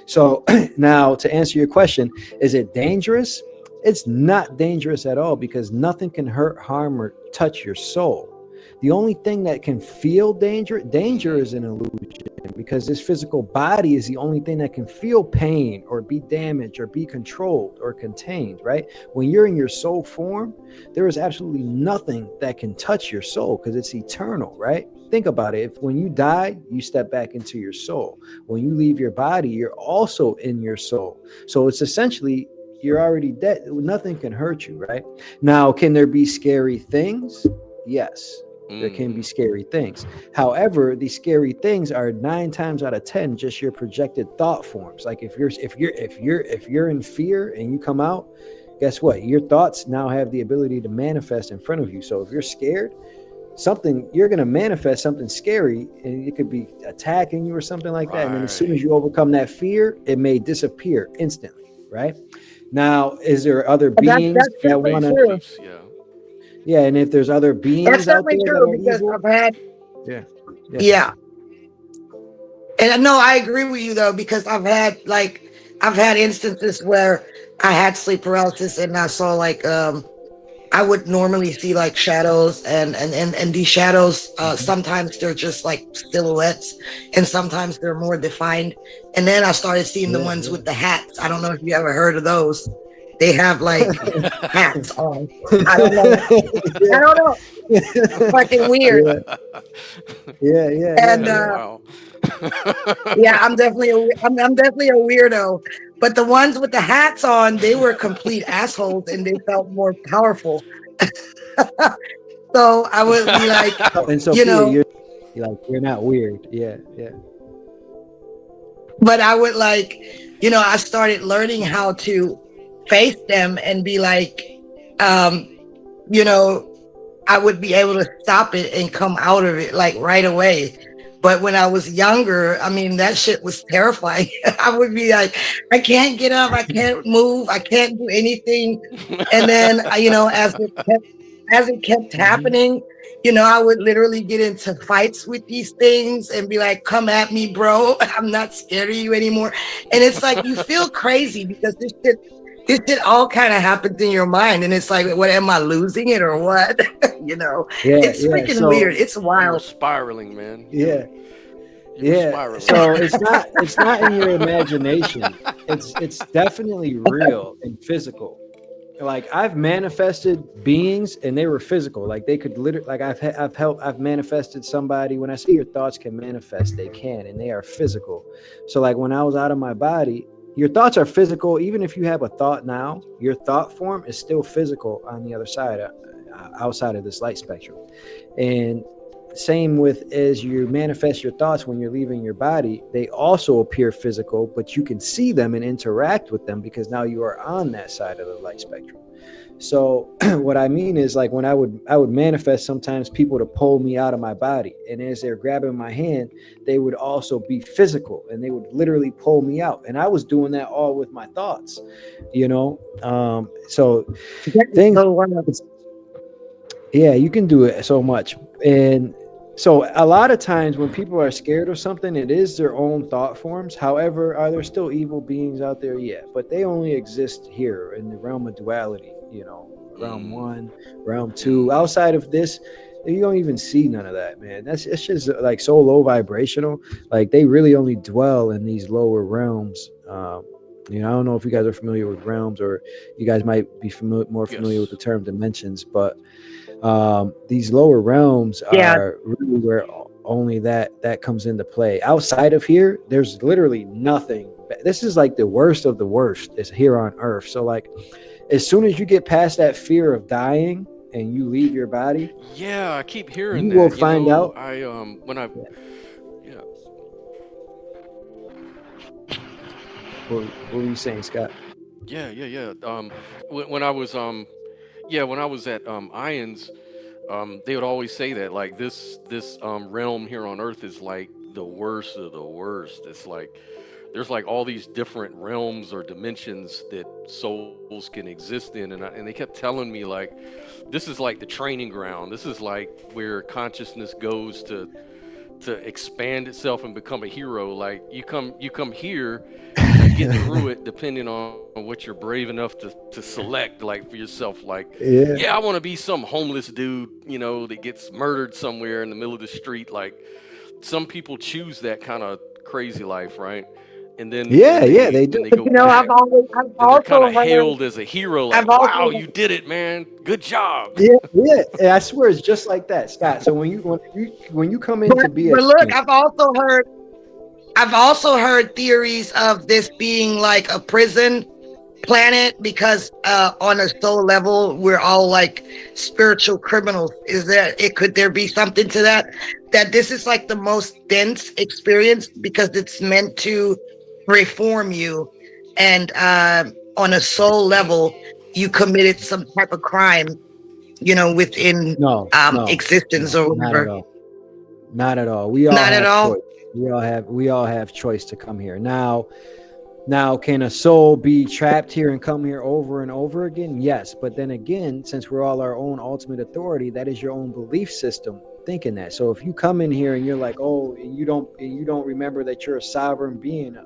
[SPEAKER 3] So, now to answer your question, is it dangerous? It's not dangerous at all because nothing can hurt, harm, or touch your soul. The only thing that can feel danger is an illusion because this physical body is the only thing that can feel pain or be damaged or be controlled or contained, right? When you're in your soul form, there is absolutely nothing that can touch your soul because it's eternal, right? Think about it. If when you die, you step back into your soul. When you leave your body, you're also in your soul. So it's essentially you're already dead. Nothing can hurt you, right? Now, can there be scary things? Yes, there can be scary things. However, these scary things are 9 times out of 10 just your projected thought forms. Like if you're in fear and you come out, guess what? Your thoughts now have the ability to manifest in front of you. So if you're scared, you're going to manifest something scary, and it could be attacking you or something like that. And then as soon as you overcome that fear, it may disappear instantly, right? Now, is there other
[SPEAKER 2] And
[SPEAKER 3] beings
[SPEAKER 2] that's
[SPEAKER 3] that
[SPEAKER 2] definitely
[SPEAKER 3] want
[SPEAKER 1] Base
[SPEAKER 3] to?
[SPEAKER 2] true.
[SPEAKER 1] beliefs, yeah.
[SPEAKER 3] Yeah, and if there's other
[SPEAKER 2] That's
[SPEAKER 3] beings out
[SPEAKER 2] definitely
[SPEAKER 3] there that
[SPEAKER 2] true
[SPEAKER 3] are
[SPEAKER 2] because
[SPEAKER 3] evil, yeah, yeah.
[SPEAKER 2] yeah. And no, I agree with you though, because I've had instances where I had sleep paralysis and I saw like, I would normally see like shadows and these shadows,
[SPEAKER 3] Mhm.
[SPEAKER 2] sometimes they're just like silhouettes and sometimes they're more defined. And then I started seeing the
[SPEAKER 3] Yeah,
[SPEAKER 2] ones
[SPEAKER 3] yeah.
[SPEAKER 2] with the hats. I don't know if you ever heard of those. They have like hats on. I don't know. I
[SPEAKER 3] Yeah.
[SPEAKER 2] don't know. Fucking weird.
[SPEAKER 3] Yeah, yeah, yeah, yeah,
[SPEAKER 2] And
[SPEAKER 1] That's
[SPEAKER 3] yeah.
[SPEAKER 1] wild.
[SPEAKER 2] yeah, I'm definitely a weirdo. But the ones with the hats on, they were complete assholes and they felt more powerful. So I would be like,
[SPEAKER 3] And
[SPEAKER 2] you
[SPEAKER 3] Sophia,
[SPEAKER 2] know,
[SPEAKER 3] you're not weird. Yeah, yeah.
[SPEAKER 2] but I would like, I started learning how to face them and be like, um, you know, I would be able to stop it and come out of it like right away. But when I was younger, I mean, that shit was terrifying. I would be like, I can't get up, I can't move, I can't do anything. And then, as it kept
[SPEAKER 3] Mhm.
[SPEAKER 2] happening, I would literally get into fights with these things and be like, come at me, bro. I'm not scared of you anymore. And it's like, you feel crazy because this shit all kind of happens in your mind. And it's like, what, am I losing it or what?
[SPEAKER 3] Yeah,
[SPEAKER 2] It's
[SPEAKER 3] yeah.
[SPEAKER 2] freaking weird. It's
[SPEAKER 1] You were
[SPEAKER 2] wild.
[SPEAKER 1] spiraling, man.
[SPEAKER 3] Yeah,
[SPEAKER 1] You were
[SPEAKER 3] yeah.
[SPEAKER 1] spiraling.
[SPEAKER 3] So it's not in your imagination. It's definitely real and physical. Like I've manifested beings and they were physical. Like they could literally, like I've manifested somebody. When I say your thoughts can manifest, they can, and they are physical. So like when I was out of my body, your thoughts are physical. Even if you have a thought now, your thought form is still physical on the other side, outside of this light spectrum. And same with as you manifest your thoughts when you're leaving your body, they also appear physical, but you can see them and interact with them because now you are on that side of the light spectrum. So what I mean is like when I would manifest sometimes people to pull me out of my body, and as they're grabbing my hand, they would also be physical and they would literally pull me out. And I was doing that all with my thoughts, you know. So things,
[SPEAKER 2] So wild.
[SPEAKER 3] yeah, you can do it so much. And so a lot of times when people are scared of something, it is their own thought forms. However, are there still evil beings out there? Yeah, but they only exist here in the realm of duality, you know, realm one, realm two. Outside of this, you don't even see none of that, man. It's just like so low vibrational. Like they really only dwell in these lower realms. You know, I don't know if you guys are familiar with realms, or you guys might be more familiar with
[SPEAKER 1] Yes.
[SPEAKER 3] the term dimensions, but these lower realms
[SPEAKER 2] Yeah.
[SPEAKER 3] are really where only that comes into play. Outside of here, there's literally nothing. This is like the worst of the worst is here on earth. So like as soon as you get past that fear of dying and you leave your body,
[SPEAKER 1] Yeah, I keep hearing
[SPEAKER 3] you will
[SPEAKER 1] that. You
[SPEAKER 3] find
[SPEAKER 1] know,
[SPEAKER 3] out.
[SPEAKER 1] I when I yeah
[SPEAKER 3] What were you saying, Scott?
[SPEAKER 1] yeah. When I was yeah, when I was at Ions, they would always say that like this realm here on Earth is like the worst of the worst. It's like there's like all these different realms or dimensions that souls can exist in, and they kept telling me like this is like the training ground. This is like where consciousness goes to expand itself and become a hero. Like you come here and you get through it depending on what you're brave enough to select like for yourself. Like,
[SPEAKER 3] Yeah.
[SPEAKER 1] yeah, I want to be some homeless dude, that gets murdered somewhere in the middle of the street. Like some people choose that kind of crazy life, right? And then
[SPEAKER 3] Yeah,
[SPEAKER 1] when
[SPEAKER 3] yeah,
[SPEAKER 1] they
[SPEAKER 3] they
[SPEAKER 1] when
[SPEAKER 3] do.
[SPEAKER 1] they go
[SPEAKER 2] I've
[SPEAKER 1] back,
[SPEAKER 2] always, I've
[SPEAKER 1] then they're kind
[SPEAKER 2] also
[SPEAKER 1] of
[SPEAKER 2] heard,
[SPEAKER 1] hailed as a hero,
[SPEAKER 2] I've
[SPEAKER 1] like, wow,
[SPEAKER 2] also,
[SPEAKER 1] you did it, man, good job.
[SPEAKER 3] Yeah, yeah. And I swear it's just like that, Scott. So when you come in to be a
[SPEAKER 2] but look,
[SPEAKER 3] king,
[SPEAKER 2] I've also heard theories of this being like a prison planet because on a soul level we're all like spiritual criminals. Could there be something to that this is like the most dense experience because it's meant to reform you, and on a soul level you committed some type of crime, within
[SPEAKER 3] no, no,
[SPEAKER 2] existence
[SPEAKER 3] no,
[SPEAKER 2] or
[SPEAKER 3] not at
[SPEAKER 2] whatever.
[SPEAKER 3] all. Not at all. We all
[SPEAKER 2] Not at
[SPEAKER 3] have
[SPEAKER 2] all.
[SPEAKER 3] choice. We all have choice to come here. Now, can a soul be trapped here and come here over and over again? Yes. But then again, since we're all our own ultimate authority, that is your own belief system thinking that. So if you come in here and you're like, oh, and you don't remember that you're a sovereign being,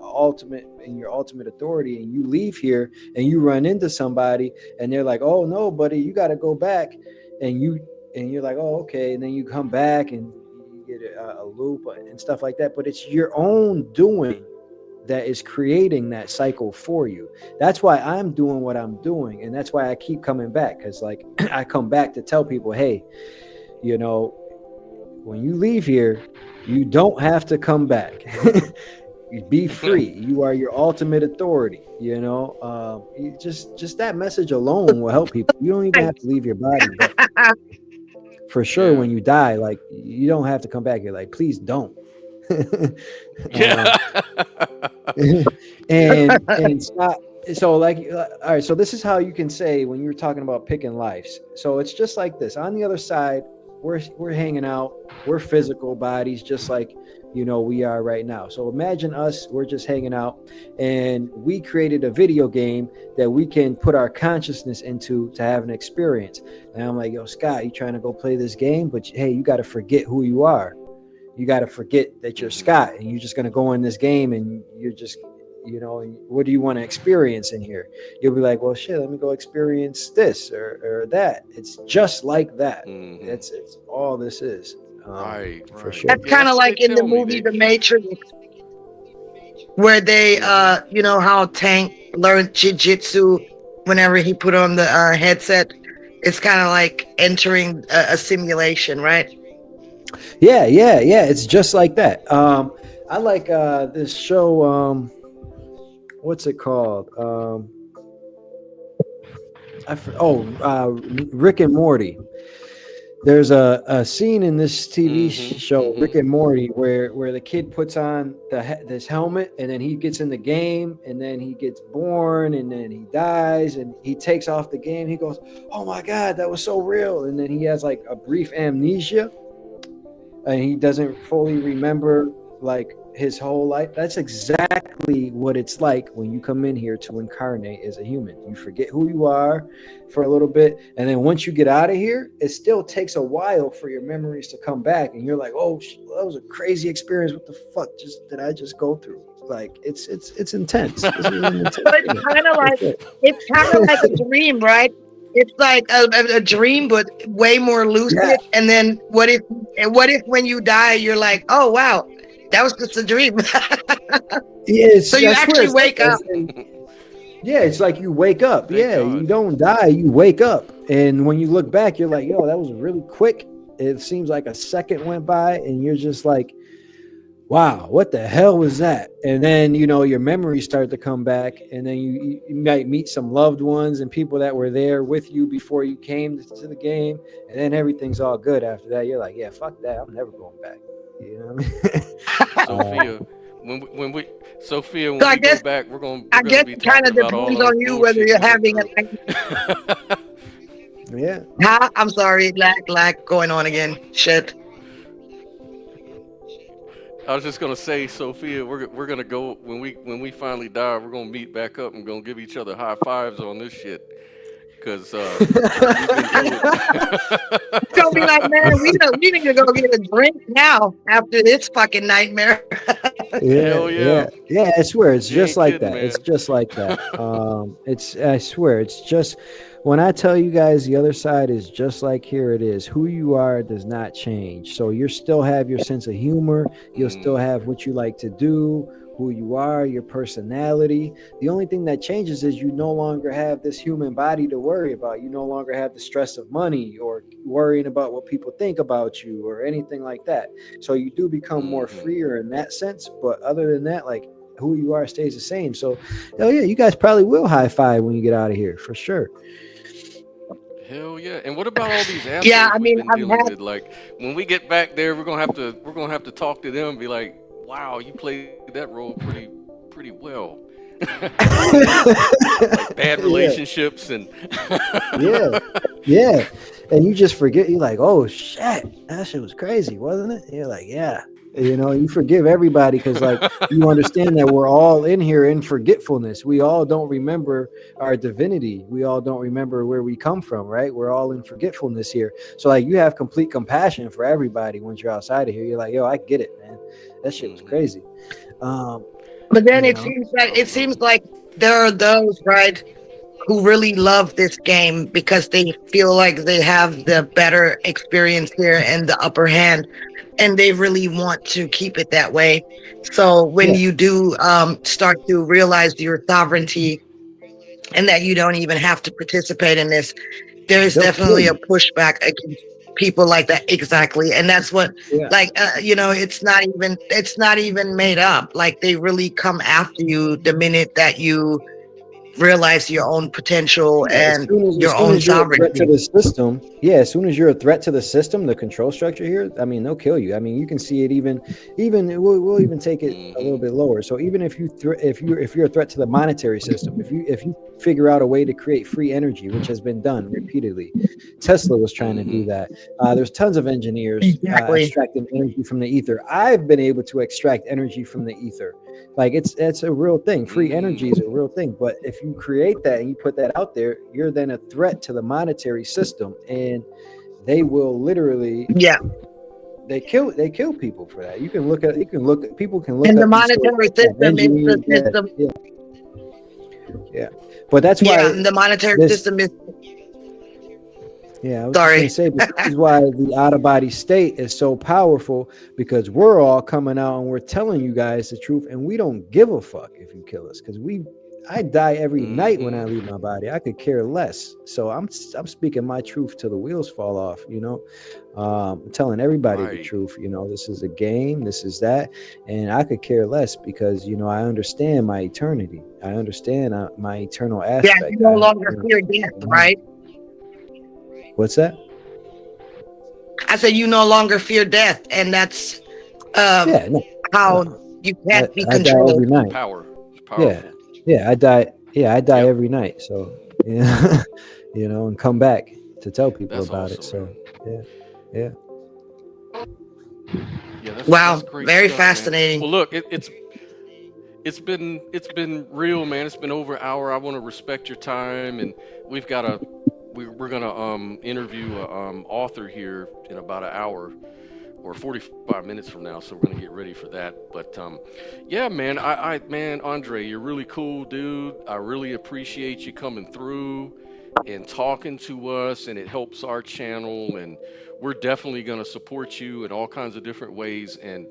[SPEAKER 3] ultimate in your ultimate authority, and you leave here and you run into somebody and they're like, oh no, buddy, you got to go back, and you're like, oh, okay, and then you come back and you get a loop and stuff like that. But it's your own doing that is creating that cycle for you. That's why I'm doing what I'm doing, and that's why I keep coming back, because like I come back to tell people, hey, when you leave here, you don't have to come back. Be free. You are your ultimate authority. Just that message alone will help people. You don't even have to leave your body, but for sure,
[SPEAKER 1] Yeah.
[SPEAKER 3] when you die, like you don't have to come back. You're like, please don't.
[SPEAKER 1] Yeah.
[SPEAKER 3] um,
[SPEAKER 1] Yeah.
[SPEAKER 3] and Scott, So like all right, so this is how you can say when you're talking about picking lives. So it's just like this. On the other side, we're hanging out, we're physical bodies just like we are right now. So imagine us, we're just hanging out, and we created a video game that we can put our consciousness into to have an experience. And I'm like, yo, Scott, you trying to go play this game, but hey, you got to forget who you are. You got to forget that you're
[SPEAKER 1] Hmm.
[SPEAKER 3] Scott, and you're just going to go in this game, and you're just, what do you want to experience in here? You'll be like, well, shit, let me go experience this or that. It's just like that.
[SPEAKER 1] Hmm.
[SPEAKER 3] It's all this is,
[SPEAKER 1] Right,
[SPEAKER 3] for
[SPEAKER 1] right.
[SPEAKER 3] sure.
[SPEAKER 2] That's
[SPEAKER 1] Yeah,
[SPEAKER 2] kind
[SPEAKER 1] that's
[SPEAKER 2] of
[SPEAKER 1] what they
[SPEAKER 2] like in the
[SPEAKER 1] tell me.
[SPEAKER 2] movie
[SPEAKER 1] They.
[SPEAKER 2] The Matrix, where they,
[SPEAKER 1] Hmm.
[SPEAKER 2] how Tank learned jujitsu whenever he put on the headset. It's kind of like entering a simulation, right?
[SPEAKER 3] Yeah, yeah, yeah. It's just like that. I like this show. What's it called? Rick and Morty. There's a scene in this TV
[SPEAKER 1] Hmm.
[SPEAKER 3] show,
[SPEAKER 1] Hmm.
[SPEAKER 3] Rick and Morty, where the kid puts on this helmet, and then he gets in the game, and then he gets born, and then he dies, and he takes off the game. He goes, "Oh my god, that was so real!" And then he has like a brief amnesia, and he doesn't fully remember like his whole life. That's exactly what it's like when you come in here to incarnate as a human. You forget who you are for a little bit, and then once you get out of here, it still takes a while for your memories to come back, and you're like, oh, that was a crazy experience. What the fuck just did I just go through? Like it's intense. This is an intense
[SPEAKER 2] So it's
[SPEAKER 3] thing,
[SPEAKER 2] kind of
[SPEAKER 3] for
[SPEAKER 2] like
[SPEAKER 3] sure.
[SPEAKER 2] a dream, right? It's like a dream, but way more
[SPEAKER 3] Yeah,
[SPEAKER 2] lucid. And then what if when you die, you're like, oh wow, that was just a dream. So you
[SPEAKER 3] I swear
[SPEAKER 2] actually
[SPEAKER 3] it's like
[SPEAKER 2] wake up.
[SPEAKER 3] that. Yeah, it's like you wake up.
[SPEAKER 1] Thank
[SPEAKER 3] Yeah,
[SPEAKER 1] God.
[SPEAKER 3] you don't die, you wake up. And when you look back, you're like, yo, that was really quick. It seems like a second went by, and you're just like, wow, what the hell was that? And then, your memories start to come back, and then you might meet some loved ones and people that were there with you before you came to the game. And then everything's all good after that. You're like, yeah, fuck that. I'm never going back. You know what I mean?
[SPEAKER 1] Sophia, when we Sophia,
[SPEAKER 2] So
[SPEAKER 1] when we go back, we're
[SPEAKER 2] I
[SPEAKER 1] gonna
[SPEAKER 2] guess
[SPEAKER 1] be
[SPEAKER 2] it kind
[SPEAKER 1] talking
[SPEAKER 2] of
[SPEAKER 1] about all
[SPEAKER 2] depends
[SPEAKER 1] our
[SPEAKER 2] on you whether
[SPEAKER 1] bullshit
[SPEAKER 2] you're
[SPEAKER 1] we went
[SPEAKER 2] having
[SPEAKER 1] through.
[SPEAKER 3] Yeah.
[SPEAKER 2] huh? I'm sorry, lag going on again. Shit.
[SPEAKER 1] I was just gonna say, Sophia, we're gonna go when we finally die. We're gonna meet back up and gonna give each other high fives on this shit because we've been through it.
[SPEAKER 2] It's gonna be like, man, we need to go get a drink now after this fucking nightmare.
[SPEAKER 3] Yeah,
[SPEAKER 1] Hell
[SPEAKER 3] yeah,
[SPEAKER 1] yeah,
[SPEAKER 3] yeah. I swear, it's
[SPEAKER 1] you
[SPEAKER 3] just
[SPEAKER 1] ain't
[SPEAKER 3] like
[SPEAKER 1] kidding,
[SPEAKER 3] that. It's
[SPEAKER 1] man.
[SPEAKER 3] just like that. It's. I swear, it's just when I tell you guys the other side is just like here. It is. Who you are does not change. So you still have your sense of humor. You'll still
[SPEAKER 1] Mm,
[SPEAKER 3] have what you like to do. Who you are, your personality. The only thing that changes is you no longer have this human body to worry about. You no longer have the stress of money or worrying about what people think about you or anything like that. So you do become more
[SPEAKER 1] hmm.
[SPEAKER 3] freer in that sense. But other than that, like who you are stays the same. So, hell yeah, you guys probably will high five when you get out of here for sure.
[SPEAKER 1] Hell yeah! And what about all these
[SPEAKER 2] Yeah,
[SPEAKER 1] astrals
[SPEAKER 2] I
[SPEAKER 1] we've
[SPEAKER 2] mean,
[SPEAKER 1] been
[SPEAKER 2] I've
[SPEAKER 1] dealing
[SPEAKER 2] had
[SPEAKER 1] with? Like when we get back there, we're gonna have to talk to them and be like, "Wow, you played that role pretty well." Like bad
[SPEAKER 3] Yeah,
[SPEAKER 1] relationships and
[SPEAKER 3] yeah, yeah. And you just forget. You're like, oh shit, that shit was crazy, wasn't it? And you're like, yeah. You forgive everybody because, like, you understand that we're all in here in forgetfulness. We all don't remember our divinity. We all don't remember where we come from, right? We're all in forgetfulness here. So, like, you have complete compassion for everybody once you're outside of here. You're like, yo, I get it, man. That shit was
[SPEAKER 1] Mhm.
[SPEAKER 3] crazy. Um,
[SPEAKER 2] But then
[SPEAKER 3] you
[SPEAKER 2] it
[SPEAKER 3] know,
[SPEAKER 2] seems like
[SPEAKER 1] Oh no.
[SPEAKER 2] there are those, right, who really love this game because they feel like they have the better experience here and the upper hand, and they really want to keep it that way. So when
[SPEAKER 3] yeah,
[SPEAKER 2] you do start to realize your sovereignty and that you don't even have to participate in this, there's
[SPEAKER 3] they'll kill
[SPEAKER 2] definitely a
[SPEAKER 3] you.
[SPEAKER 2] pushback against people like that. Exactly. And that's what,
[SPEAKER 3] Yeah.
[SPEAKER 2] like, it's not even made up. Like, they really come after you the minute that you realize your own potential
[SPEAKER 3] Yeah,
[SPEAKER 2] and your own
[SPEAKER 3] as you're a threat to
[SPEAKER 2] sovereignty.
[SPEAKER 3] the system, yeah, as soon as you're a threat to the system, the control structure here, I mean, they'll kill you. I mean, you can see it even we'll even take it a little bit lower. So even if if you're a threat to the monetary system, if you figure out a way to create free energy, which has been done repeatedly, Tesla was trying to do that. There's tons of engineers
[SPEAKER 2] Exactly.
[SPEAKER 3] extracting energy from the ether. I've been able to extract energy from the ether. Like it's a real thing. Free energy is a real thing. But if you create that and you put that out there, you're then a threat to the monetary system, and they will literally
[SPEAKER 2] Yeah.
[SPEAKER 3] they kill people for that. You can look at people can look
[SPEAKER 2] And the
[SPEAKER 3] up these stories.
[SPEAKER 2] monetary system is the system.
[SPEAKER 3] Yeah. But that's
[SPEAKER 2] Yeah,
[SPEAKER 3] why
[SPEAKER 2] and the monetary
[SPEAKER 3] this
[SPEAKER 2] system is
[SPEAKER 3] Yeah, I was just
[SPEAKER 2] sorry.
[SPEAKER 3] going to say, but this is why the out of body state is so powerful, because we're all coming out and we're telling you guys the truth, and we don't give a fuck if you kill us, because I die every night when I leave my body. I could care less. So I'm speaking my truth till the wheels fall off. Telling everybody the truth. This is a game. This is that, and I could care less because I understand my eternity. I understand my eternal
[SPEAKER 2] Yeah,
[SPEAKER 3] aspect.
[SPEAKER 2] you no longer fear death, right?
[SPEAKER 3] What's that?
[SPEAKER 2] I said you no longer fear death, and that's
[SPEAKER 3] Yeah,
[SPEAKER 2] how
[SPEAKER 3] no.
[SPEAKER 2] you can't be
[SPEAKER 3] I die every
[SPEAKER 2] controlled.
[SPEAKER 3] night.
[SPEAKER 1] Power. It's powerful.
[SPEAKER 3] Yeah, I die. Yeah, I die
[SPEAKER 1] Yep.
[SPEAKER 3] every night. So yeah, and come back to tell people
[SPEAKER 1] That's
[SPEAKER 3] about
[SPEAKER 1] awesome,
[SPEAKER 3] it. So
[SPEAKER 1] man.
[SPEAKER 3] yeah.
[SPEAKER 1] Yeah,
[SPEAKER 2] Wow,
[SPEAKER 1] that's great
[SPEAKER 2] very
[SPEAKER 1] stuff, man.
[SPEAKER 2] fascinating.
[SPEAKER 1] Well, look, it's been real, man. It's been over an hour. I want to respect your time, and we've got we're gonna interview a author here in about an hour or 45 minutes from now, so we're gonna get ready for that. But yeah, man, man, Andre, you're really cool, dude. I really appreciate you coming through and talking to us, and it helps our channel, and we're definitely gonna support you in all kinds of different ways. And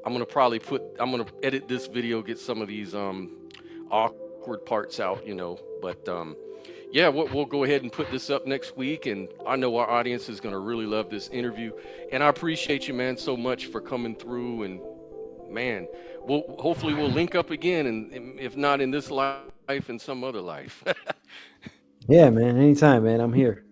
[SPEAKER 1] I'm gonna edit this video, get some of these awkward parts out, But yeah, we'll go ahead and put this up next week, and I know our audience is gonna really love this interview. And I appreciate you, man, so much for coming through. And man, hopefully we'll link up again, and if not in this life, in some other life.
[SPEAKER 3] Yeah, man. Anytime, man. I'm here.